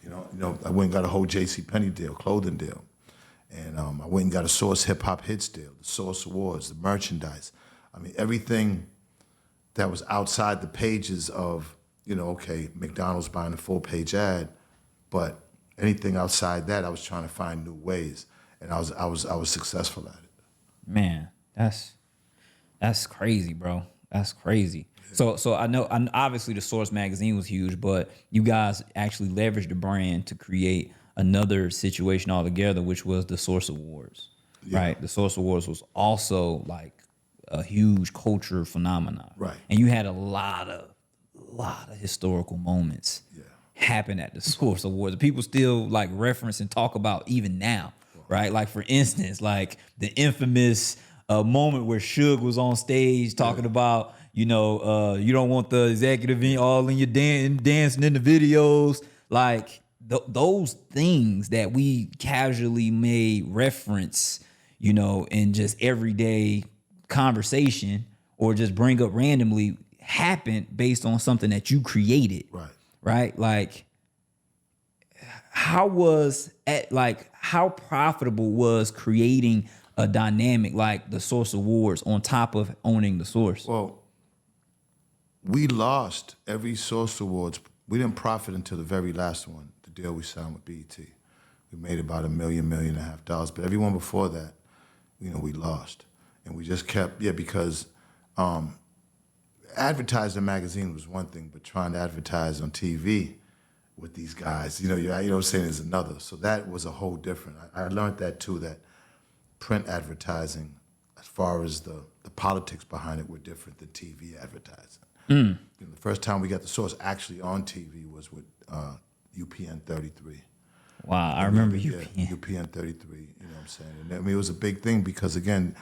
I went and got a whole J.C. Penney deal, clothing deal. And I went and got a Source Hip Hop Hits deal, the Source Awards, the merchandise. I mean, everything that was outside the pages of, okay, McDonald's buying a full-page ad, but anything outside that, I was trying to find new ways, and I was successful at it. Man, that's crazy, bro. That's crazy. Yeah. So I know, obviously the Source magazine was huge, but you guys actually leveraged the brand to create another situation altogether, which was the Source Awards, right? The Source Awards was also like a huge culture phenomenon, right? And you had a lot of historical moments happen at the Source Awards. People still like reference and talk about even now, right? Like for instance, like the infamous moment where Shaqq was on stage talking about, you don't want the executive all in your dancing in the videos, like those things that we casually may reference, in just everyday conversation or just bring up randomly happened based on something that you created. Right? Like how profitable was creating a dynamic like the Source Awards on top of owning the Source? Well, we lost every Source Awards. We didn't profit until the very last one, the deal we signed with BET. We made about $1 million and a half. But everyone before that, we lost. And we just kept, because advertising a magazine was one thing, but trying to advertise on TV with these guys, you know what I'm saying, is another. So that was a whole different. I learned that too, that print advertising, as far as the politics behind it, were different than TV advertising. The first time we got the Source actually on TV was with UPN 33. Wow, I remember UPN. UPN 33, you know what I'm saying? And I mean, it was a big thing because, again,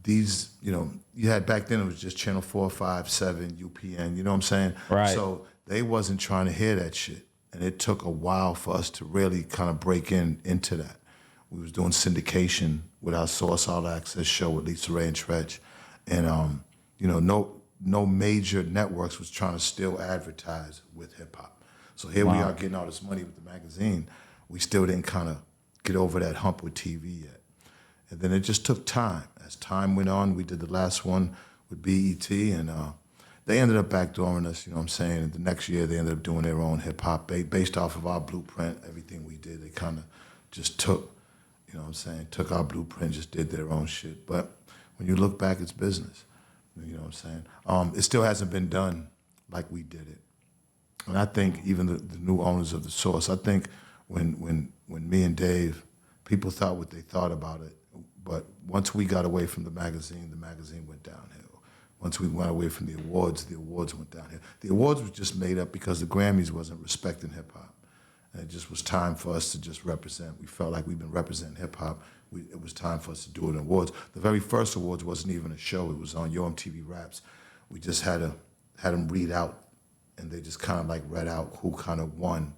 these, you had back then, it was just Channel 4, 5, 7, UPN, you know what I'm saying? Right. So they wasn't trying to hear that shit. And it took a while for us to really kind of break into that. We was doing syndication with our Source All Access show with Lisa Ray and Tretch. And, no major networks was trying to still advertise with hip hop. So here we are getting all this money with the magazine. We still didn't kind of get over that hump with TV yet. And then it just took time. As time went on, we did the last one with BET, and they ended up backdooring us, you know what I'm saying? And the next year, they ended up doing their own hip-hop based off of our blueprint, everything we did. They kind of just took, you know what I'm saying, took our blueprint, just did their own shit. But when you look back, it's business, you know what I'm saying? It still hasn't been done like we did it. And I think even the new owners of the Source, I think when me and Dave, people thought what they thought about it, but once we got away from the magazine went downhill. Once we went away from the awards went downhill. The awards was just made up because the Grammys wasn't respecting hip-hop. And it just was time for us to just represent. We felt like we've been representing hip-hop. It was time for us to do it in awards. The very first awards wasn't even a show. It was on Yo MTV Raps. We just had them read out, and they just kind of like read out who kind of won,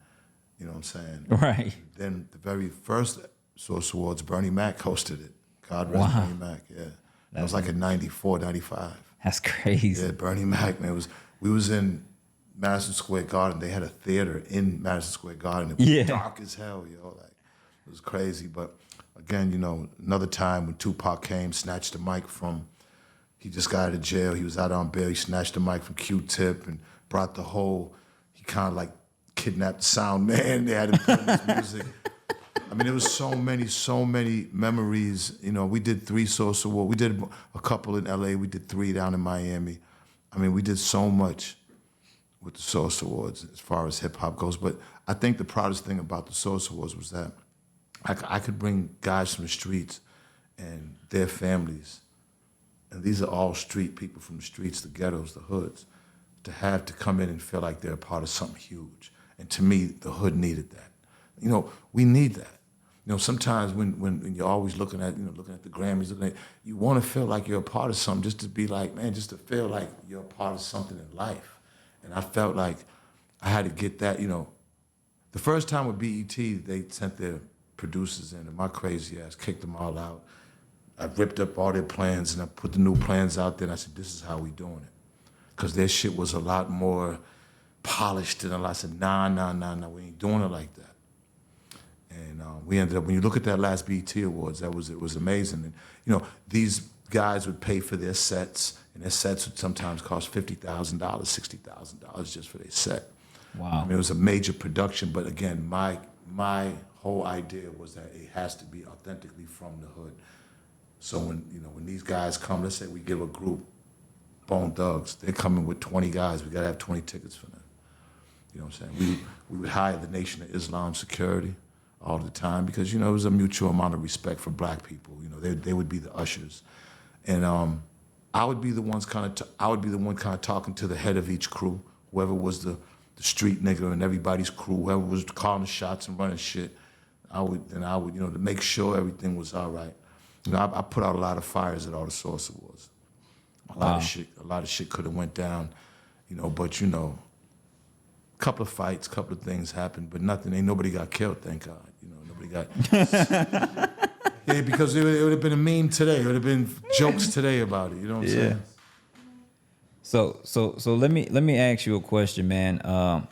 you know what I'm saying? Right. Then the very first Source Awards, Bernie Mac hosted it. God rest Bernie Mac, yeah. That was like in 94, 95. That's crazy. Yeah, Bernie Mac, man. We was in Madison Square Garden. They had a theater in Madison Square Garden. It was dark as hell, yo. Like, it was crazy. But again, another time when Tupac came, snatched the mic from, he just got out of jail. He was out on bail. He snatched the mic from Q-Tip and brought he kind of like kidnapped the sound man. They had him playing his music. I mean, there was so many memories. We did 3 Source Awards. We did a couple in LA. We did 3 down in Miami. I mean, we did so much with the Source Awards as far as hip hop goes. But I think the proudest thing about the Source Awards was that I could bring guys from the streets and their families, and these are all street people from the streets, the ghettos, the hoods, to come in and feel like they're a part of something huge. And to me, the hood needed that. We need that. Sometimes when you're always looking at the Grammys, you want to feel like you're a part of something, just to be like, man, just to feel like you're a part of something in life. And I felt like I had to get that. The first time with BET, they sent their producers in, and my crazy ass kicked them all out. I ripped up all their plans, and I put the new plans out there, and I said, this is how we doing it. Because their shit was a lot more polished, and I said, nah, we ain't doing it like that. And we ended up, when you look at that last BET Awards, it was amazing. And these guys would pay for their sets, and their sets would sometimes cost $50,000, $60,000 just for their set. Wow. It was a major production, but again, my whole idea was that it has to be authentically from the hood. So when these guys come, let's say we give a group Bone Thugs, they're coming with 20 guys, we gotta have 20 tickets for them. You know what I'm saying? We would hire the Nation of Islam security all the time because it was a mutual amount of respect for black people. They would be the ushers, and I would be the one kind of talking to the head of each crew, whoever was the street nigga in everybody's crew, whoever was calling the shots and running shit. I would to make sure everything was all right. I put out a lot of fires at all the Source Awards. A lot of shit could have went down, but couple of fights, couple of things happened, but ain't nobody got killed, thank God. Nobody got. Yeah, because it would have been a meme today. It would have been jokes today about it. You know what I'm saying? So let me ask you a question, man.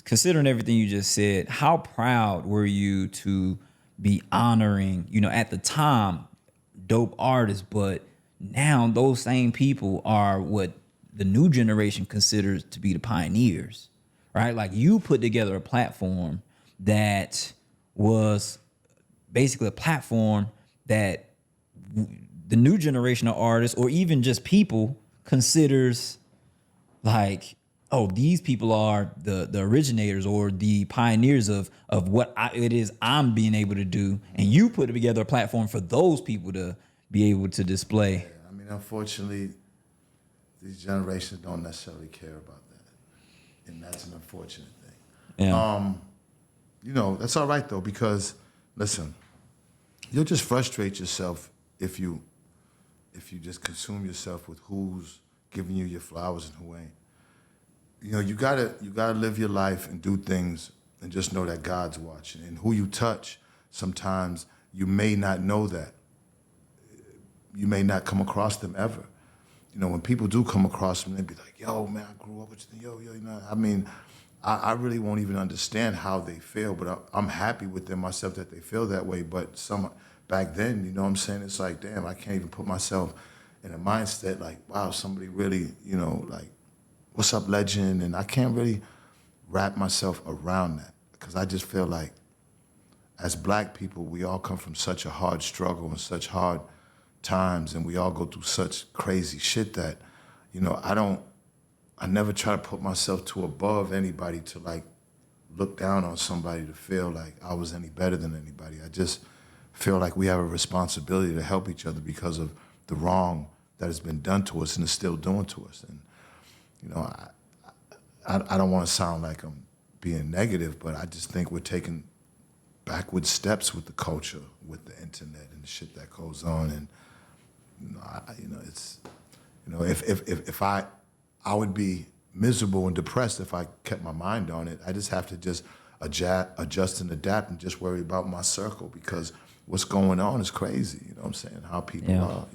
Considering everything you just said, how proud were you to be honoring, at the time, dope artists, but now those same people are what the new generation considers to be the pioneers, right? Like, you put together a platform that was basically a platform that the new generation of artists, or even just people, considers like, oh, these people are the originators or the pioneers of what it is I'm being able to do. And you put together a platform for those people to be able to display. Yeah, unfortunately, these generations don't necessarily care about that. And that's an unfortunate thing. Yeah. That's all right, though, because, listen, you'll just frustrate yourself if you just consume yourself with who's giving you your flowers and who ain't. You gotta live your life and do things and just know that God's watching. And who you touch, sometimes you may not know that. You may not come across them ever. When people do come across them, they be like, yo, man, I grew up with you. I really won't even understand how they feel, but I'm happy with them myself that they feel that way. But back then, what I'm saying? It's like, damn, I can't even put myself in a mindset like, wow, somebody really, like, what's up, legend? And I can't really wrap myself around that because I just feel like as black people, we all come from such a hard struggle and such hard times, and we all go through such crazy shit that, I never try to put myself too above anybody to like look down on somebody to feel like I was any better than anybody. I just feel like we have a responsibility to help each other because of the wrong that has been done to us and is still doing to us. And I don't want to sound like I'm being negative, but I just think we're taking backward steps with the culture, with the internet and the shit that goes on. And if I would be miserable and depressed if I kept my mind on it. I just have to just adjust and adapt and just worry about my circle because what's going on is crazy. You know what I'm saying? How people are.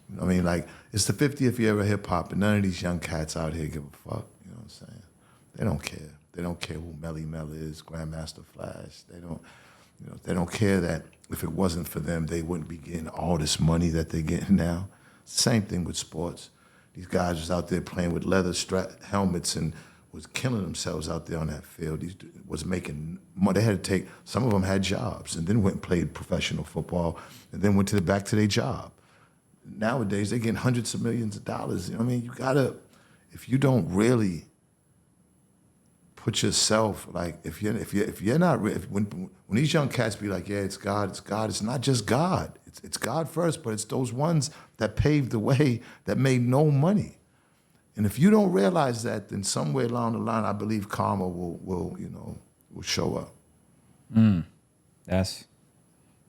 Like, it's the 50th year of hip hop, and none of these young cats out here give a fuck. You know what I'm saying? They don't care. They don't care who Melly Mel is, Grandmaster Flash. They don't care that if it wasn't for them, they wouldn't be getting all this money that they're getting now. Same thing with sports. These guys was out there playing with leather helmets and was killing themselves out there on that field. These was making money. They had to take, some of them had jobs and then went and played professional football and then went back to their job. Nowadays, they're getting hundreds of millions of dollars. You gotta, if you don't really put yourself like if you're not when these young cats be like, yeah, it's God, it's not just God. It's God first, but it's those ones that paved the way that made no money. And if you don't realize that, then somewhere along the line, I believe karma will show up. That's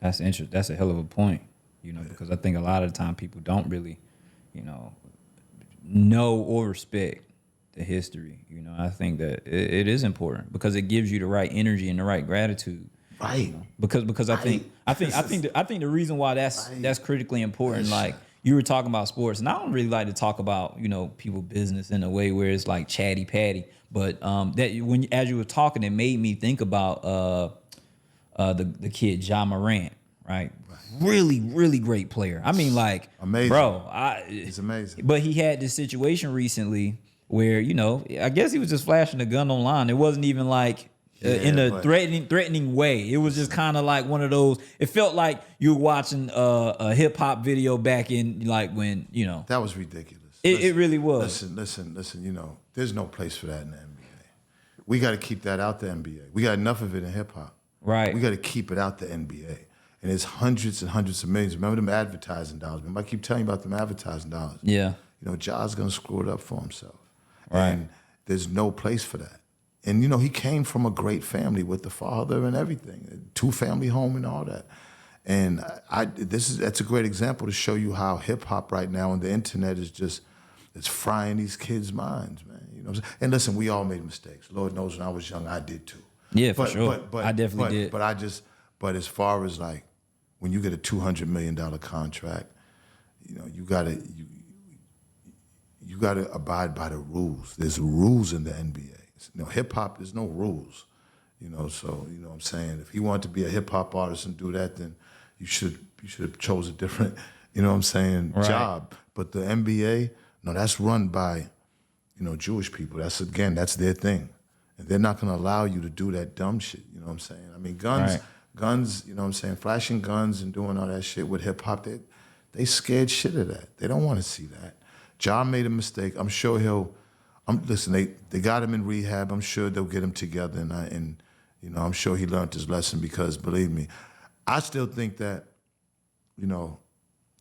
interesting. That's a hell of a point, because I think a lot of the time people don't really, know or respect the history. I think that it is important because it gives you the right energy and the right gratitude. Right. Because I think the reason why that's critically important, like you were talking about sports, and I don't really like to talk about, people business in a way where it's like chatty patty. But that as you were talking, it made me think about the kid Ja Morant, right? Really, really great player. I mean, like, amazing, bro. He's amazing. But he had this situation recently where, I guess he was just flashing a gun online. It wasn't even like in a threatening way. It was just kind of like one of those. It felt like you were watching a hip hop video back in like when that was ridiculous. It really was. Listen. There's no place for that in the NBA. We got to keep that out the NBA. We got enough of it in hip hop. Right. We got to keep it out the NBA. And there's hundreds and hundreds of millions. Remember them advertising dollars. Remember I keep telling you about them advertising dollars. Yeah. Ja's gonna screw it up for himself. Right. And there's no place for that. And he came from a great family with the father and everything, 2-family home and all that. And that's a great example to show you how hip hop right now and the internet is it's frying these kids' minds, man. And listen, we all made mistakes. Lord knows when I was young, I did too. Yeah, for sure. I definitely did. But as far as like when you get a $200 million contract, you gotta abide by the rules. There's rules in the NBA. Hip hop, there's no rules. So what I'm saying, if he wanted to be a hip hop artist and do that, then you should have chose a different, right. job. But the NBA, no, that's run by, Jewish people. That's their thing. And they're not gonna allow you to do that dumb shit. You know what I'm saying? I mean, guns, flashing guns and doing all that shit with hip hop, they scared shit of that. They don't want to see that. Ja made a mistake. I'm sure listen, they got him in rehab. I'm sure they'll get him together, and I'm sure he learned his lesson because believe me, I still think that,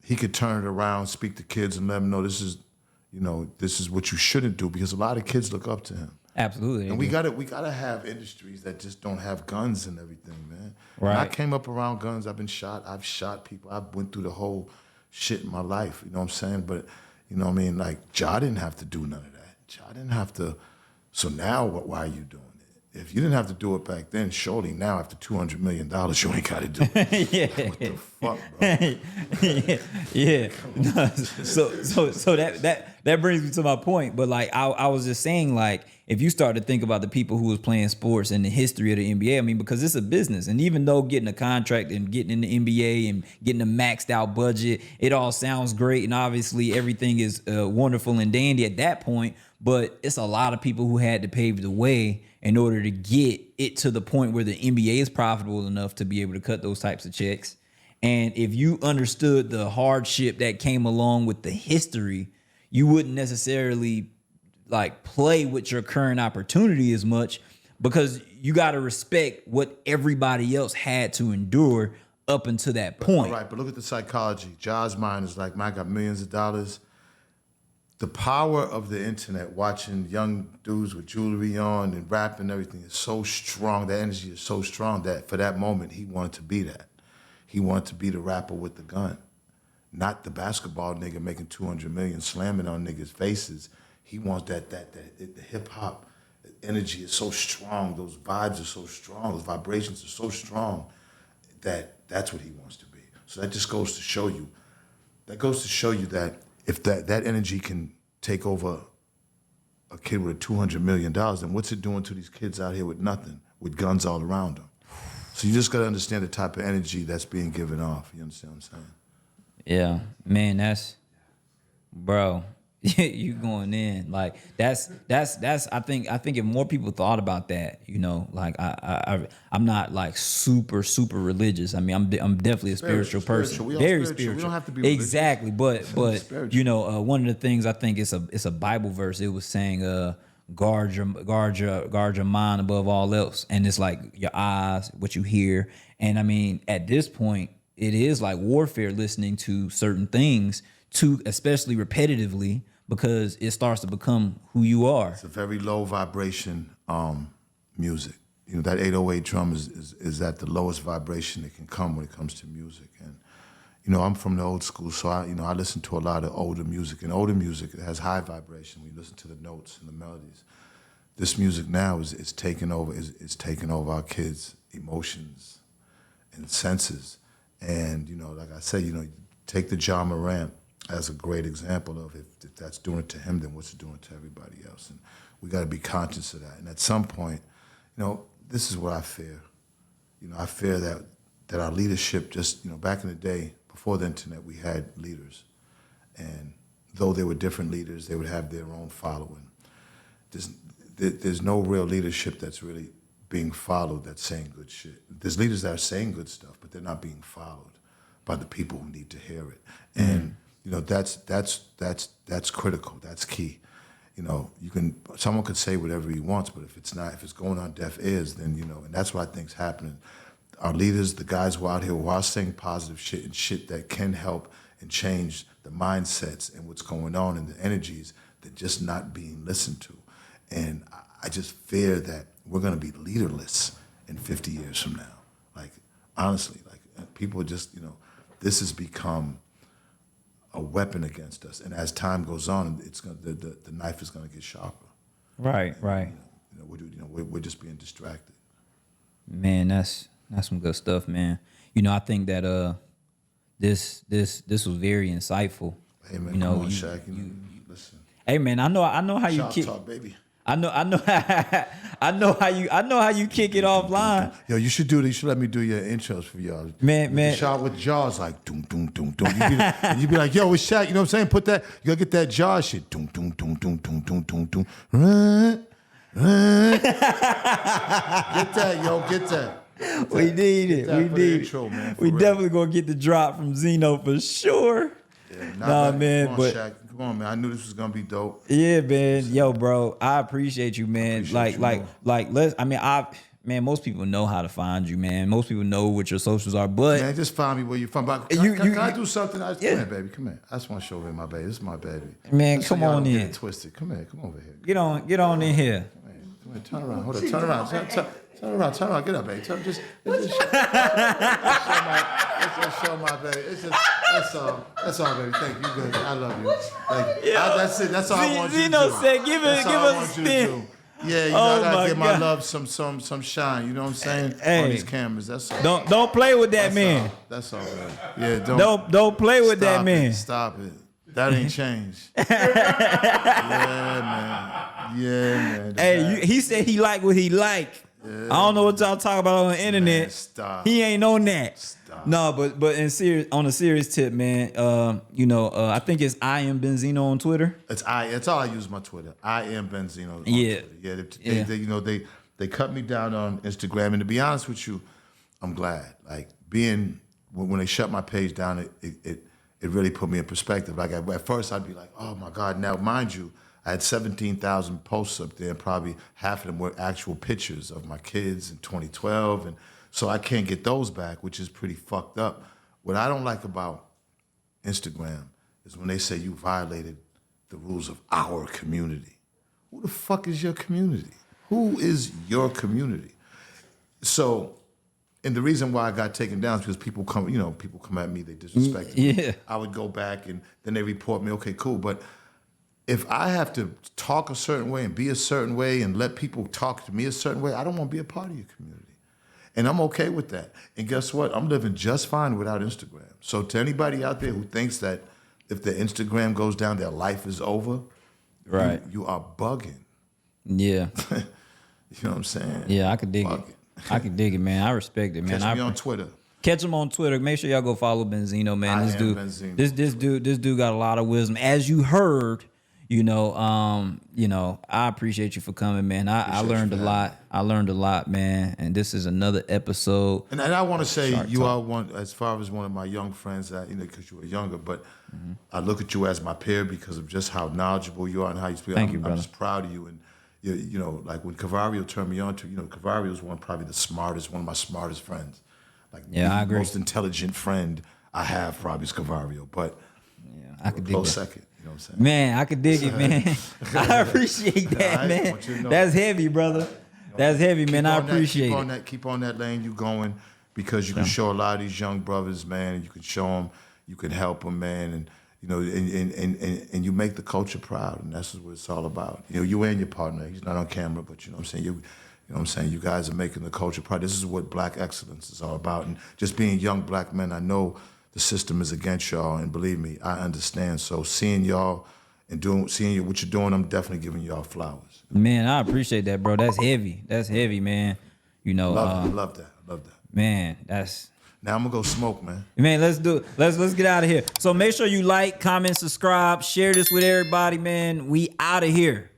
he could turn it around, speak to kids, and let them know this is what you shouldn't do because a lot of kids look up to him. Absolutely. And we gotta have industries that just don't have guns and everything, man. Right. When I came up around guns, I've been shot. I've shot people. I went through the whole shit in my life. You know what I'm saying? But like Ja didn't have to do none of that. Ja didn't have to. So now, why are you doing it? If you didn't have to do it back then, surely now after $200 million, you ain't got to do it. Yeah. What the fuck, bro? Yeah. No, so that brings me to my point. But like I was just saying, like if you start to think about the people who was playing sports and the history of the NBA, I mean, because it's a business, and even though getting a contract and getting in the NBA and getting a maxed out budget, it all sounds great, and obviously everything is wonderful and dandy at that point. But it's a lot of people who had to pave the way in order to get it to the point where the NBA is profitable enough to be able to cut those types of checks. And if you understood the hardship that came along with the history, you wouldn't necessarily like play with your current opportunity as much because you got to respect what everybody else had to endure up until that point. Right, but look at the psychology. Ja's mind is like, man, I got millions of dollars. The power of the internet, watching young dudes with jewelry on and rap and everything is so strong. The energy is so strong that for that moment, he wanted to be that. He wanted to be the rapper with the gun, not the basketball nigga making $200 million slamming on niggas' faces. He wants the hip hop energy is so strong. Those vibes are so strong. Those vibrations are so strong that's what he wants to be. So that just goes to show you. That goes to show you that if that energy can take over a kid with $200 million, then what's it doing to these kids out here with nothing, with guns all around them? So you just got to understand the type of energy that's being given off. You understand what I'm saying? Yeah, man, that's, bro, you going in like that's. I think if more people thought about that, like I'm not like super religious. I mean, I'm definitely a spiritual person, very spiritual. We don't have to be religious. Exactly, but one of the things I think it's a Bible verse. It was saying, guard your mind above all else. And it's like your eyes, what you hear. And I mean, at this point, it is like warfare listening to certain things, especially repetitively, because it starts to become who you are. It's a very low vibration music. You know, that 808 drum is at the lowest vibration it can come when it comes to music. And you know, I'm from the old school, so I listen to a lot of older music, and older music has high vibration when you listen to the notes and the melodies. This music now is taking over. Is taking over our kids' emotions and senses. And you know, like I say, you know, take the John Morant as a great example of if that's doing it to him, then what's it doing to everybody else? And we got to be conscious of that. And at some point, you know, this is what I fear. You know, I fear that our leadership just, you know, back in the day, before the internet, we had leaders. And though they were different leaders, they would have their own following. There's no real leadership that's really being followed that's saying good shit. There's leaders that are saying good stuff, but they're not being followed by the people who need to hear it. And you know, that's critical. That's key. You know, someone could say whatever he wants, but if it's going on deaf ears, then, you know, and that's what I think's happening. Our leaders, the guys who are out here who are saying positive shit and shit that can help and change the mindsets and what's going on and the energies, they're just not being listened to. And I just fear that we're going to be leaderless in 50 years from now. Like, honestly, like people just, you know, this has become a weapon against us. And as time goes on, the knife is going to get sharper. Right, right. We're just being distracted. Man, that's some good stuff, man. You know, I think that this was very insightful. Hey man, you know, come on, Shaq. You listen. Hey man, I know how you Shop kick. talk, baby. I know how you kick it offline. Yo, you should do this. You should let me do your intros for y'all. Man. Shot with jaws like doom doom doom doom. You be like, yo, it's Shaq. You know what I'm saying? Put that. You gotta get that jaw shit. Doom doom doom doom doom doom doom doom. Get that, yo. Get that. We need it. We need intro, man, we real. definitely gonna get the drop from Benzino for sure. Yeah, Nah, man, come on, but Shaq. Come on, man. I knew this was gonna be dope. Yeah, man. Yo, bro, I appreciate you, man. Most people know how to find you, man. Most people know what your socials are, but Man, just find me where you're from. But can I do something? Come here, baby. Come here. I just want to show you my baby. This is my baby. Man, Just come so y'all on don't get in. it twisted. Come here. Come over here. Get on in here. Come here. Turn around. Hold on. Turn around. Turn around. Get up, baby. Just show my baby. It's just that's all, baby. Thank you. Good. I love you. Thank you. That's it. That's all I want you to do. Zeno said, give us a spin. Yeah, you know, I gotta give my love some shine. You know what I'm saying? On these cameras. That's all. Don't play with that man. That's all, baby. Yeah, Don't play with that man. Stop it. That ain't changed. Yeah, man. Hey, he said he like what he like. Yeah. I don't know what y'all talk about on the internet. Man, stop. He ain't on that. Stop. No, but on a serious tip, man. I think it's I am Benzino on Twitter. It's all I use my Twitter. I am Benzino. On Yeah. Twitter. Yeah. They cut me down on Instagram, and to be honest with you, I'm glad. Like when they shut my page down, it really put me in perspective. Like at first, I'd be like, oh my God. Now, mind you, I had 17,000 posts up there, and probably half of them were actual pictures of my kids in 2012, and so I can't get those back, which is pretty fucked up. What I don't like about Instagram is when they say you violated the rules of our community. Who the fuck is your community? Who is your community? So, and the reason why I got taken down is because people come at me, they disrespect me. Yeah. I would go back and then they report me, okay, cool, but if I have to talk a certain way and be a certain way and let people talk to me a certain way, I don't want to be a part of your community. And I'm okay with that. And guess what? I'm living just fine without Instagram. So to anybody out there who thinks that if their Instagram goes down, their life is over, right? You are bugging. Yeah. You know what I'm saying? Yeah, I could dig it. I can dig it, man. I respect it, man. Catch me on Twitter. Catch him on Twitter. Make sure y'all go follow Benzino, man. Benzino. This dude got a lot of wisdom. As you heard, I appreciate you for coming, man. I learned a lot. I learned a lot, man. And this is another episode. And I want to say Shark you Talk. are one, as far as one of my young friends that, because you were younger, but I look at you as my peer because of just how knowledgeable you are and how you speak. Thank you, I'm brother. just proud of you. And, you know, like when Cavario turned me on to, you know, Cavario is probably one of my smartest friends. Like Yeah, I agree. most intelligent friend I have probably is Cavario, but I could dig close that. second. You know what I'm saying? Man, I could dig it, man. I appreciate that, I man. want you to know That's heavy, brother. That's heavy, man. I appreciate keep it. on that, keep on that lane you going, because you can show a lot of these young brothers, man. You can show them, you can help them, man, and you know, and you make the culture proud, and that's what it's all about. You know, you and your partner. He's not on camera, but you know what I'm saying. You know what I'm saying. You guys are making the culture proud. This is what Black excellence is all about, and just being young Black men. I know the system is against y'all, and believe me, I understand. So seeing y'all and seeing what you're doing, I'm definitely giving y'all flowers. Man, I appreciate that, bro. That's heavy. That's heavy, man. You know, Love that. man, that's Now I'm gonna go smoke, man. man. Let's do it. Let's get out of here. So make sure you like, comment, subscribe, share this with everybody, man. We out of here.